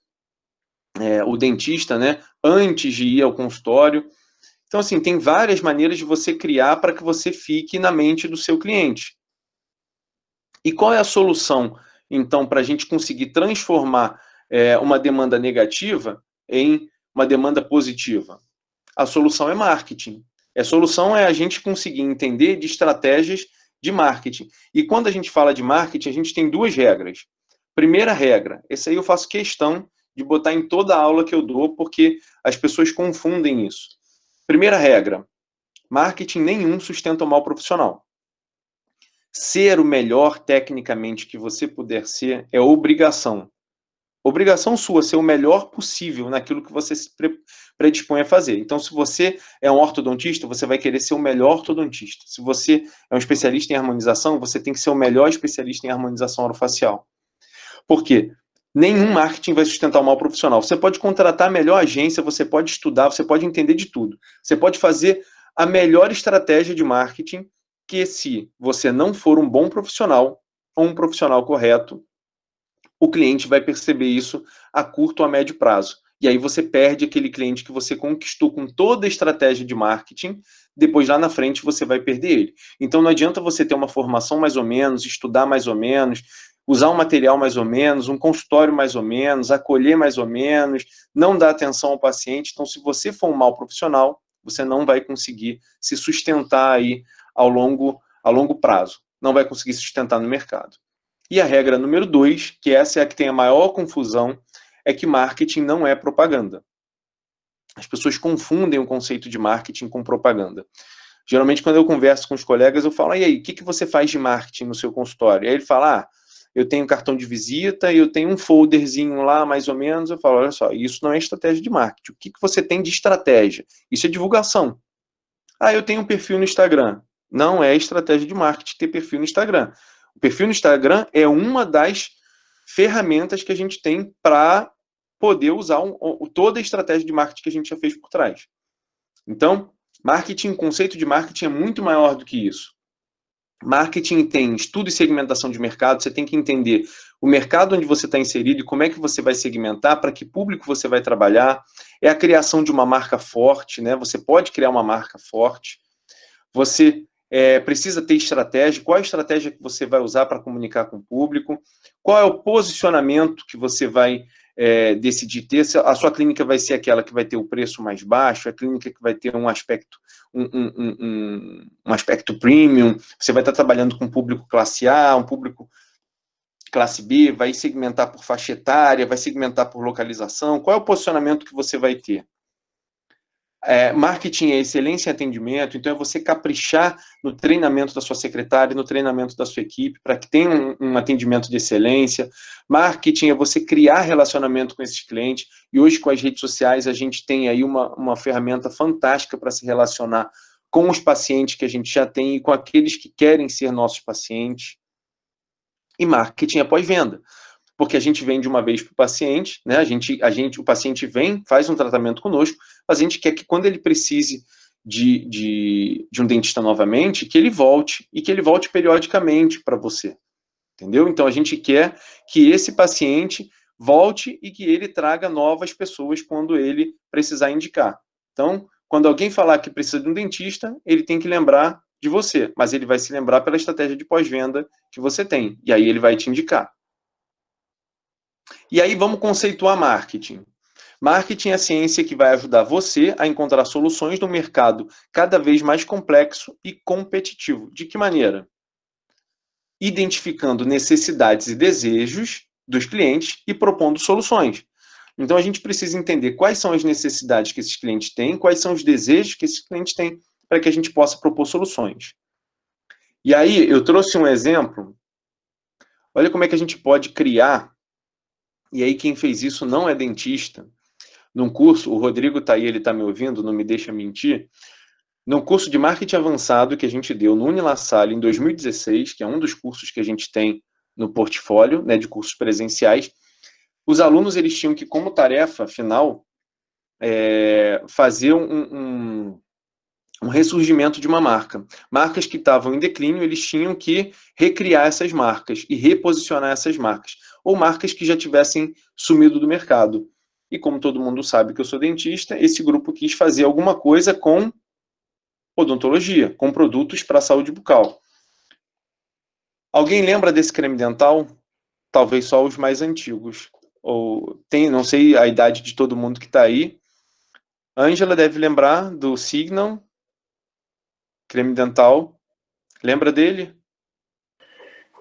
o dentista, né, antes de ir ao consultório. Então, assim, tem várias maneiras de você criar para que você fique na mente do seu cliente. E qual é a solução, então, para a gente conseguir transformar uma demanda negativa em uma demanda positiva? A solução é marketing. A solução é a gente conseguir entender de estratégias de marketing. E quando a gente fala de marketing, a gente tem duas regras. Primeira regra, essa aí eu faço questão de botar em toda a aula que eu dou, porque as pessoas confundem isso. Primeira regra, marketing nenhum sustenta o mal profissional. Ser o melhor tecnicamente que você puder ser é obrigação. Obrigação sua, ser o melhor possível naquilo que você se predispõe a fazer. Então, se você é um ortodontista, você vai querer ser o melhor ortodontista. Se você é um especialista em harmonização, você tem que ser o melhor especialista em harmonização orofacial. Por quê? Nenhum marketing vai sustentar o mal profissional. Você pode contratar a melhor agência, você pode estudar, você pode entender de tudo. Você pode fazer a melhor estratégia de marketing, que se você não for um bom profissional, ou um profissional correto, o cliente vai perceber isso a curto ou a médio prazo. E aí você perde aquele cliente que você conquistou com toda a estratégia de marketing, depois lá na frente você vai perder ele. Então não adianta você ter uma formação mais ou menos, estudar mais ou menos, usar um material mais ou menos, um consultório mais ou menos, acolher mais ou menos, não dar atenção ao paciente. Então, se você for um mau profissional, você não vai conseguir se sustentar aí a longo prazo. Não vai conseguir se sustentar no mercado. E a regra número 2, que essa é a que tem a maior confusão, é que marketing não é propaganda. As pessoas confundem o conceito de marketing com propaganda. Geralmente, quando eu converso com os colegas, eu falo, e aí, o que você faz de marketing no seu consultório? E aí ele fala, eu tenho cartão de visita e eu tenho um folderzinho lá, mais ou menos. Eu falo, olha só, isso não é estratégia de marketing. O que você tem de estratégia? Isso é divulgação. Eu tenho um perfil no Instagram. Não é estratégia de marketing ter perfil no Instagram. O perfil no Instagram é uma das ferramentas que a gente tem para poder usar toda a estratégia de marketing que a gente já fez por trás. Então, marketing, o conceito de marketing é muito maior do que isso. Marketing tem estudo e segmentação de mercado, você tem que entender o mercado onde você está inserido e como é que você vai segmentar, para que público você vai trabalhar. É a criação de uma marca forte, né? Você pode criar uma marca forte. Você precisa ter estratégia. Qual é a estratégia que você vai usar para comunicar com o público? Qual é o posicionamento que você vai decidir ter? A sua clínica vai ser aquela que vai ter o preço mais baixo, a clínica que vai ter um aspecto premium, você vai estar trabalhando com público classe A, um público classe B, vai segmentar por faixa etária, vai segmentar por localização. Qual é o posicionamento que você vai ter? Marketing é excelência em atendimento, então é você caprichar no treinamento da sua secretária, no treinamento da sua equipe, para que tenha um atendimento de excelência. Marketing é você criar relacionamento com esses clientes, e hoje com as redes sociais a gente tem aí uma ferramenta fantástica para se relacionar com os pacientes que a gente já tem e com aqueles que querem ser nossos pacientes. E marketing é pós-venda, porque a gente vende uma vez para o paciente, né? O paciente vem, faz um tratamento conosco, mas a gente quer que quando ele precise de um dentista novamente, que ele volte, e que ele volte periodicamente para você, entendeu? Então, a gente quer que esse paciente volte e que ele traga novas pessoas quando ele precisar indicar. Então, quando alguém falar que precisa de um dentista, ele tem que lembrar de você, mas ele vai se lembrar pela estratégia de pós-venda que você tem, e aí ele vai te indicar. E aí vamos conceituar marketing. Marketing é a ciência que vai ajudar você a encontrar soluções no mercado cada vez mais complexo e competitivo. De que maneira? Identificando necessidades e desejos dos clientes e propondo soluções. Então a gente precisa entender quais são as necessidades que esses clientes têm, quais são os desejos que esses clientes têm, para que a gente possa propor soluções. E aí eu trouxe um exemplo. Olha como é que a gente pode criar. E aí quem fez isso não é dentista. Num curso, o Rodrigo está aí, ele está me ouvindo, não me deixa mentir. No curso de marketing avançado que a gente deu no Unilassalle em 2016, que é um dos cursos que a gente tem no portfólio, né, de cursos presenciais, os alunos eles tinham que, como tarefa final, fazer um ressurgimento de uma marca. Marcas que estavam em declínio, eles tinham que recriar essas marcas e reposicionar essas marcas. Ou marcas que já tivessem sumido do mercado. E como todo mundo sabe que eu sou dentista, esse grupo quis fazer alguma coisa com odontologia, com produtos para a saúde bucal. Alguém lembra desse creme dental? Talvez só os mais antigos. Ou tem, não sei a idade de todo mundo que está aí. Ângela deve lembrar do Signal, creme dental. Lembra dele?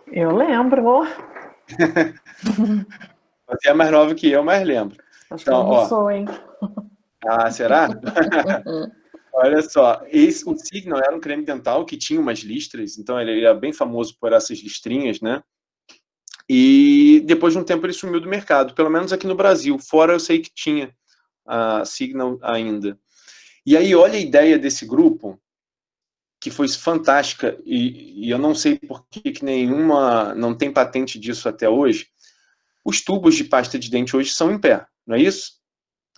Eu lembro. Você é mais nova que eu, mas lembro. Acho que eu Então, não ó. sou, hein? Ah, será? Olha só, o Signal era um creme dental que tinha umas listras, então ele era bem famoso por essas listrinhas, né? E depois de um tempo ele sumiu do mercado, pelo menos aqui no Brasil. Fora eu sei que tinha a Signal ainda. E aí, olha a ideia desse grupo, que foi fantástica, e eu não sei por que nenhuma, não tem patente disso até hoje. Os tubos de pasta de dente hoje são em pé, não é isso?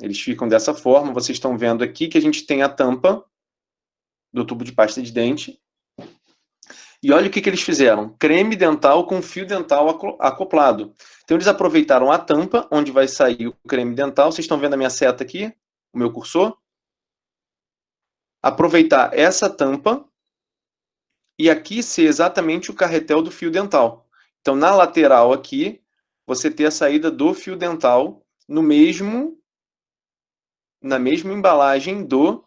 Eles ficam dessa forma, vocês estão vendo aqui que a gente tem a tampa do tubo de pasta de dente. E olha o que eles fizeram, creme dental com fio dental acoplado. Então eles aproveitaram a tampa, onde vai sair o creme dental, vocês estão vendo a minha seta aqui, o meu cursor? Aproveitar essa tampa e aqui ser exatamente o carretel do fio dental. Então na lateral aqui, você ter a saída do fio dental na mesma embalagem do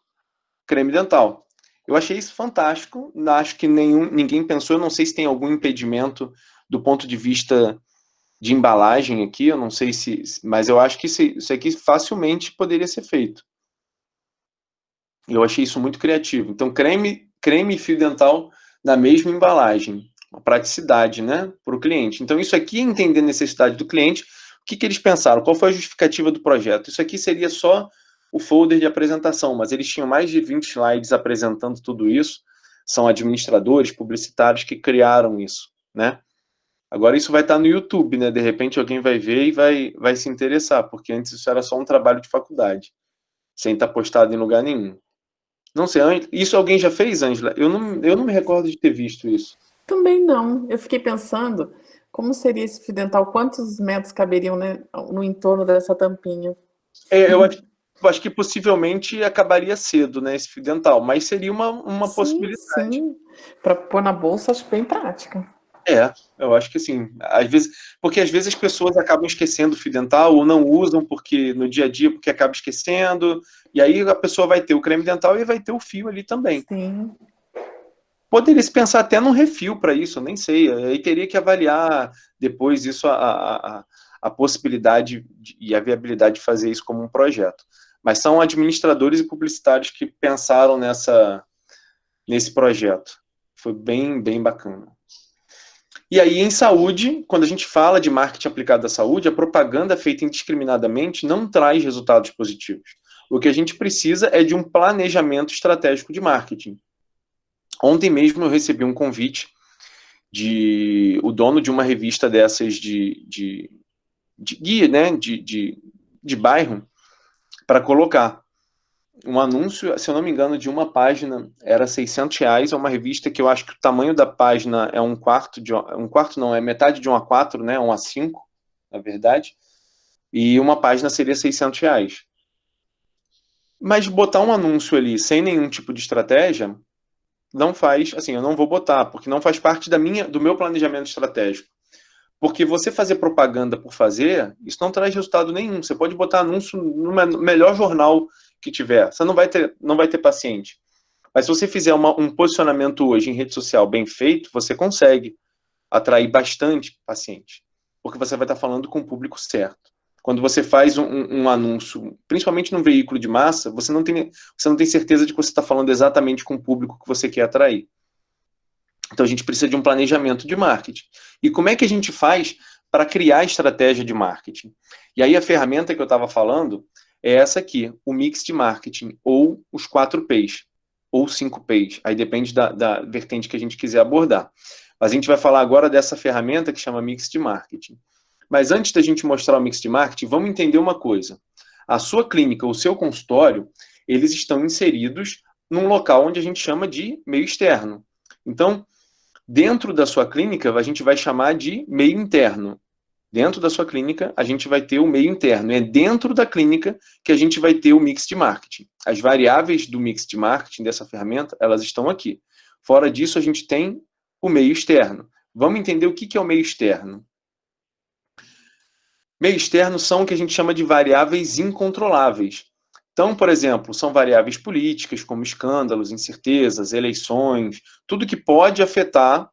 creme dental. Eu achei isso fantástico, acho que ninguém pensou, eu não sei se tem algum impedimento do ponto de vista de embalagem aqui, eu não sei mas eu acho que isso aqui facilmente poderia ser feito. Eu achei isso muito criativo. Então, creme e fio dental na mesma embalagem. Uma praticidade, né, para o cliente. Então, isso aqui é entender a necessidade do cliente. O que eles pensaram? Qual foi a justificativa do projeto? Isso aqui seria só o folder de apresentação, mas eles tinham mais de 20 slides apresentando tudo isso. São administradores, publicitários que criaram isso, né? Agora isso vai estar no YouTube, né? De repente alguém vai ver e vai se interessar, porque antes isso era só um trabalho de faculdade, sem estar postado em lugar nenhum. Não sei, isso alguém já fez, Ângela? Eu não me recordo de ter visto isso. Também não. Eu fiquei pensando como seria esse fio dental, quantos metros caberiam, né, no entorno dessa tampinha. Eu acho que possivelmente acabaria cedo, né, esse fio dental, mas seria uma possibilidade. Sim. Para pôr na bolsa, acho bem prática. Eu acho que sim. Porque às vezes as pessoas acabam esquecendo o fio dental ou não usam porque no dia a dia porque acaba esquecendo, e aí a pessoa vai ter o creme dental e vai ter o fio ali também. Sim. Poderia se pensar até num refil para isso, eu nem sei. Aí teria que avaliar depois isso a possibilidade e a viabilidade de fazer isso como um projeto. Mas são administradores e publicitários que pensaram nesse projeto. Foi bem, bem bacana. E aí, em saúde, quando a gente fala de marketing aplicado à saúde, a propaganda feita indiscriminadamente não traz resultados positivos. O que a gente precisa é de um planejamento estratégico de marketing. Ontem mesmo eu recebi um convite o dono de uma revista dessas de guia, né, de bairro, para colocar um anúncio, se eu não me engano, de uma página, era R$600, é uma revista que eu acho que o tamanho da página é é metade de 1 a 4, né, 1 a 5, na verdade, e uma página seria R$600. Mas botar um anúncio ali sem nenhum tipo de estratégia, não faz, assim, eu não vou botar, porque não faz parte do meu planejamento estratégico. Porque você fazer propaganda por fazer, isso não traz resultado nenhum. Você pode botar anúncio no melhor jornal que tiver, você não vai ter paciente. Mas se você fizer um posicionamento hoje em rede social bem feito, você consegue atrair bastante paciente, porque você vai estar falando com o público certo. Quando você faz um anúncio, principalmente num veículo de massa, você não tem certeza de que você está falando exatamente com o público que você quer atrair. Então a gente precisa de um planejamento de marketing. E como é que a gente faz para criar estratégia de marketing? E aí a ferramenta que eu estava falando é essa aqui, o mix de marketing, ou os 4 Ps. ou 5 Ps. Aí depende da vertente que a gente quiser abordar. Mas a gente vai falar agora dessa ferramenta que chama Mixed Marketing. Mas antes da gente mostrar o Mixed Marketing, vamos entender uma coisa. A sua clínica, o seu consultório, eles estão inseridos num local onde a gente chama de meio externo. Então, dentro da sua clínica, a gente vai chamar de meio interno. Dentro da sua clínica, a gente vai ter o meio interno. É dentro da clínica que a gente vai ter o Mixed Marketing. As variáveis do Mixed Marketing, dessa ferramenta, elas estão aqui. Fora disso, a gente tem o meio externo. Vamos entender o que é o meio externo. Meio externo são o que a gente chama de variáveis incontroláveis. Então, por exemplo, são variáveis políticas, como escândalos, incertezas, eleições, tudo que pode afetar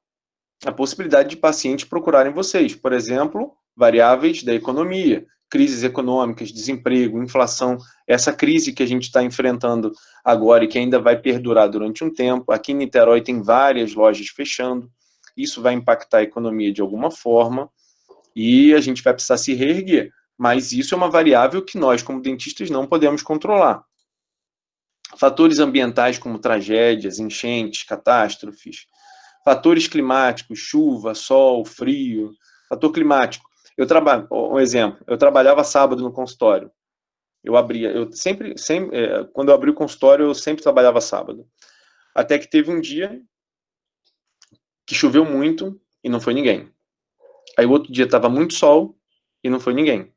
a possibilidade de pacientes procurarem vocês. Por exemplo, variáveis da economia, crises econômicas, desemprego, inflação, essa crise que a gente está enfrentando agora e que ainda vai perdurar durante um tempo. Aqui em Niterói tem várias lojas fechando, isso vai impactar a economia de alguma forma e a gente vai precisar se reerguer. Mas isso é uma variável que nós, como dentistas, não podemos controlar. Fatores ambientais como tragédias, enchentes, catástrofes. Fatores climáticos, chuva, sol, frio. Fator climático. Um exemplo, eu trabalhava sábado no consultório. Quando eu abri o consultório, eu sempre trabalhava sábado. Até que teve um dia que choveu muito e não foi ninguém. Aí o outro dia estava muito sol e não foi ninguém.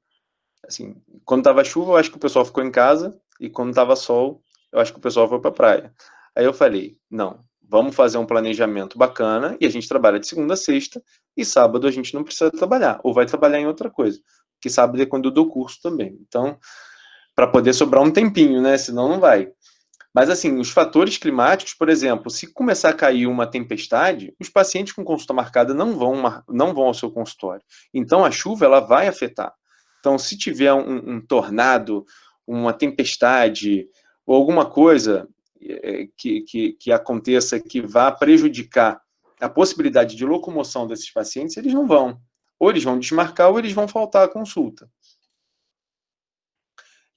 Assim, quando estava chuva, eu acho que o pessoal ficou em casa, e quando estava sol, eu acho que o pessoal foi para a praia. Aí eu falei, não, vamos fazer um planejamento bacana, e a gente trabalha de segunda a sexta, e sábado a gente não precisa trabalhar, ou vai trabalhar em outra coisa, porque sábado é quando eu dou curso também. Então, para poder sobrar um tempinho, né, senão não vai. Mas assim, os fatores climáticos, por exemplo, se começar a cair uma tempestade, os pacientes com consulta marcada não vão ao seu consultório. Então a chuva ela vai afetar. Então, se tiver um tornado, uma tempestade ou alguma coisa que aconteça que vá prejudicar a possibilidade de locomoção desses pacientes, eles não vão. Ou eles vão desmarcar ou eles vão faltar à consulta.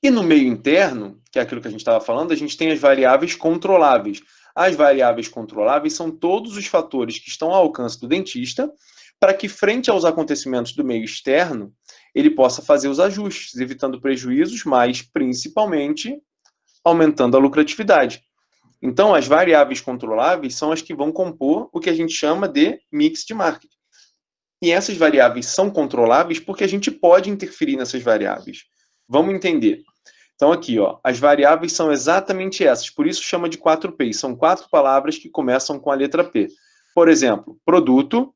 E no meio interno, que é aquilo que a gente estava falando, a gente tem as variáveis controláveis. As variáveis controláveis são todos os fatores que estão ao alcance do dentista para que, frente aos acontecimentos do meio externo, ele possa fazer os ajustes, evitando prejuízos, mas, principalmente, aumentando a lucratividade. Então, as variáveis controláveis são as que vão compor o que a gente chama de mix de marketing. E essas variáveis são controláveis porque a gente pode interferir nessas variáveis. Vamos entender. Então, aqui, ó, as variáveis são exatamente essas, por isso chama de 4P. São 4 palavras que começam com a letra P. Por exemplo, produto,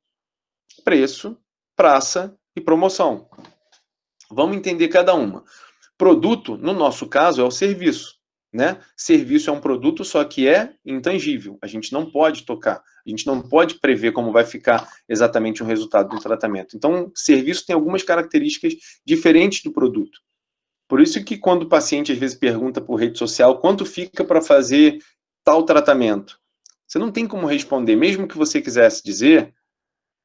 preço, praça e promoção. Vamos entender cada uma. Produto, no nosso caso, é o serviço, né? Serviço é um produto, só que é intangível. A gente não pode tocar, a gente não pode prever como vai ficar exatamente o resultado do tratamento. Então, serviço tem algumas características diferentes do produto. Por isso que quando o paciente às vezes pergunta por rede social quanto fica para fazer tal tratamento, você não tem como responder, mesmo que você quisesse dizer,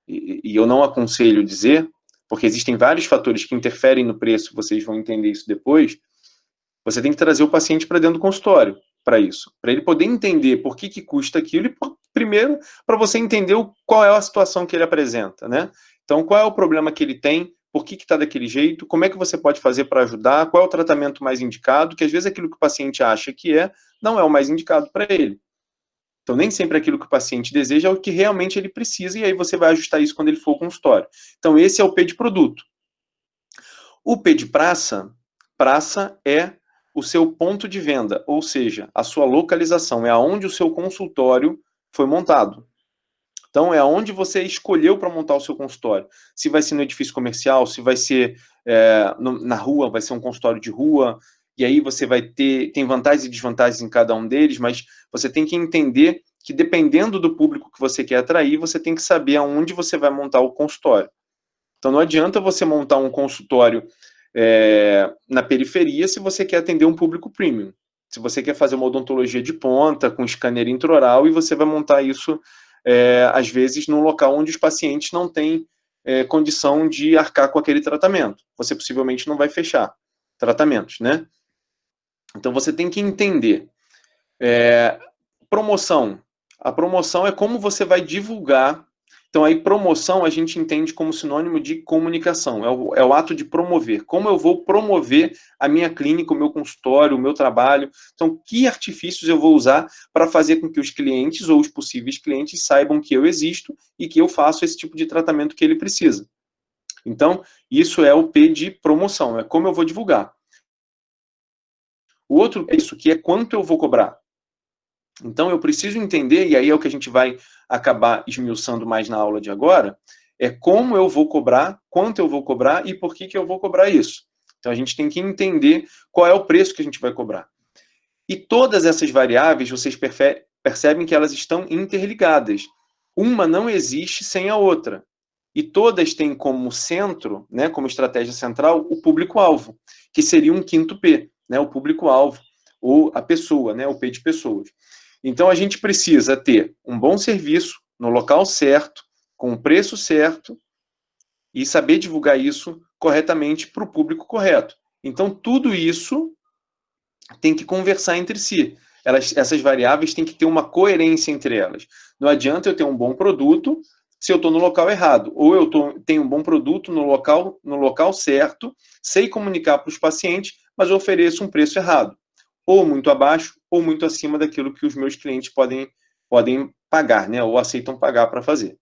e eu não aconselho dizer, porque existem vários fatores que interferem no preço, vocês vão entender isso depois, você tem que trazer o paciente para dentro do consultório para isso, para ele poder entender por que custa aquilo e, primeiro, para você entender qual é a situação que ele apresenta, né? Então, qual é o problema que ele tem, por que está daquele jeito, como é que você pode fazer para ajudar, qual é o tratamento mais indicado, que às vezes aquilo que o paciente acha que não é o mais indicado para ele. Então, nem sempre aquilo que o paciente deseja é o que realmente ele precisa, e aí você vai ajustar isso quando ele for ao consultório. Então, esse é o P de produto. O P de praça é o seu ponto de venda, ou seja, a sua localização, é aonde o seu consultório foi montado. Então, é aonde você escolheu para montar o seu consultório. Se vai ser no edifício comercial, se vai ser na rua, vai ser um consultório de rua, e aí você vai tem vantagens e desvantagens em cada um deles, mas você tem que entender que dependendo do público que você quer atrair, você tem que saber aonde você vai montar o consultório. Então, não adianta você montar um consultório na periferia se você quer atender um público premium. Se você quer fazer uma odontologia de ponta, com scanner intraoral, e você vai montar isso, às vezes, num local onde os pacientes não têm condição de arcar com aquele tratamento. Você possivelmente não vai fechar tratamentos, né? Então, você tem que entender promoção. A promoção é como você vai divulgar. Então, aí, promoção a gente entende como sinônimo de comunicação. É o ato de promover. Como eu vou promover a minha clínica, o meu consultório, o meu trabalho. Então, que artifícios eu vou usar para fazer com que os clientes ou os possíveis clientes saibam que eu existo e que eu faço esse tipo de tratamento que ele precisa. Então, isso é o P de promoção. É como eu vou divulgar. O outro é isso, que é quanto eu vou cobrar. Então, eu preciso entender, e aí é o que a gente vai acabar esmiuçando mais na aula de agora, é como eu vou cobrar, quanto eu vou cobrar e por que eu vou cobrar isso. Então, a gente tem que entender qual é o preço que a gente vai cobrar. E todas essas variáveis, vocês percebem que elas estão interligadas. Uma não existe sem a outra. E todas têm como centro, né, como estratégia central, o público-alvo, que seria um quinto P, né, o público-alvo, ou a pessoa, né, o P de pessoas. Então, a gente precisa ter um bom serviço, no local certo, com o preço certo, e saber divulgar isso corretamente para o público correto. Então, tudo isso tem que conversar entre si. Essas variáveis têm que ter uma coerência entre elas. Não adianta eu ter um bom produto se eu estou no local errado. Ou eu tenho um bom produto no local certo, sei comunicar para os pacientes, mas eu ofereço um preço errado. Ou muito abaixo, ou muito acima daquilo que os meus clientes podem pagar, né? Ou aceitam pagar para fazer.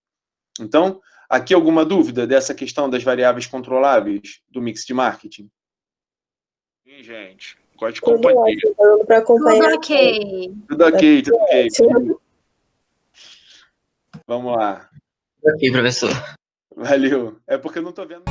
Então, aqui alguma dúvida dessa questão das variáveis controláveis do mix de marketing? Sim, gente. Pode companhia. Para acompanhar. Tudo ok. Tudo ok, tudo ok. Vamos lá. Ok, professor. Valeu. É porque eu não estou vendo.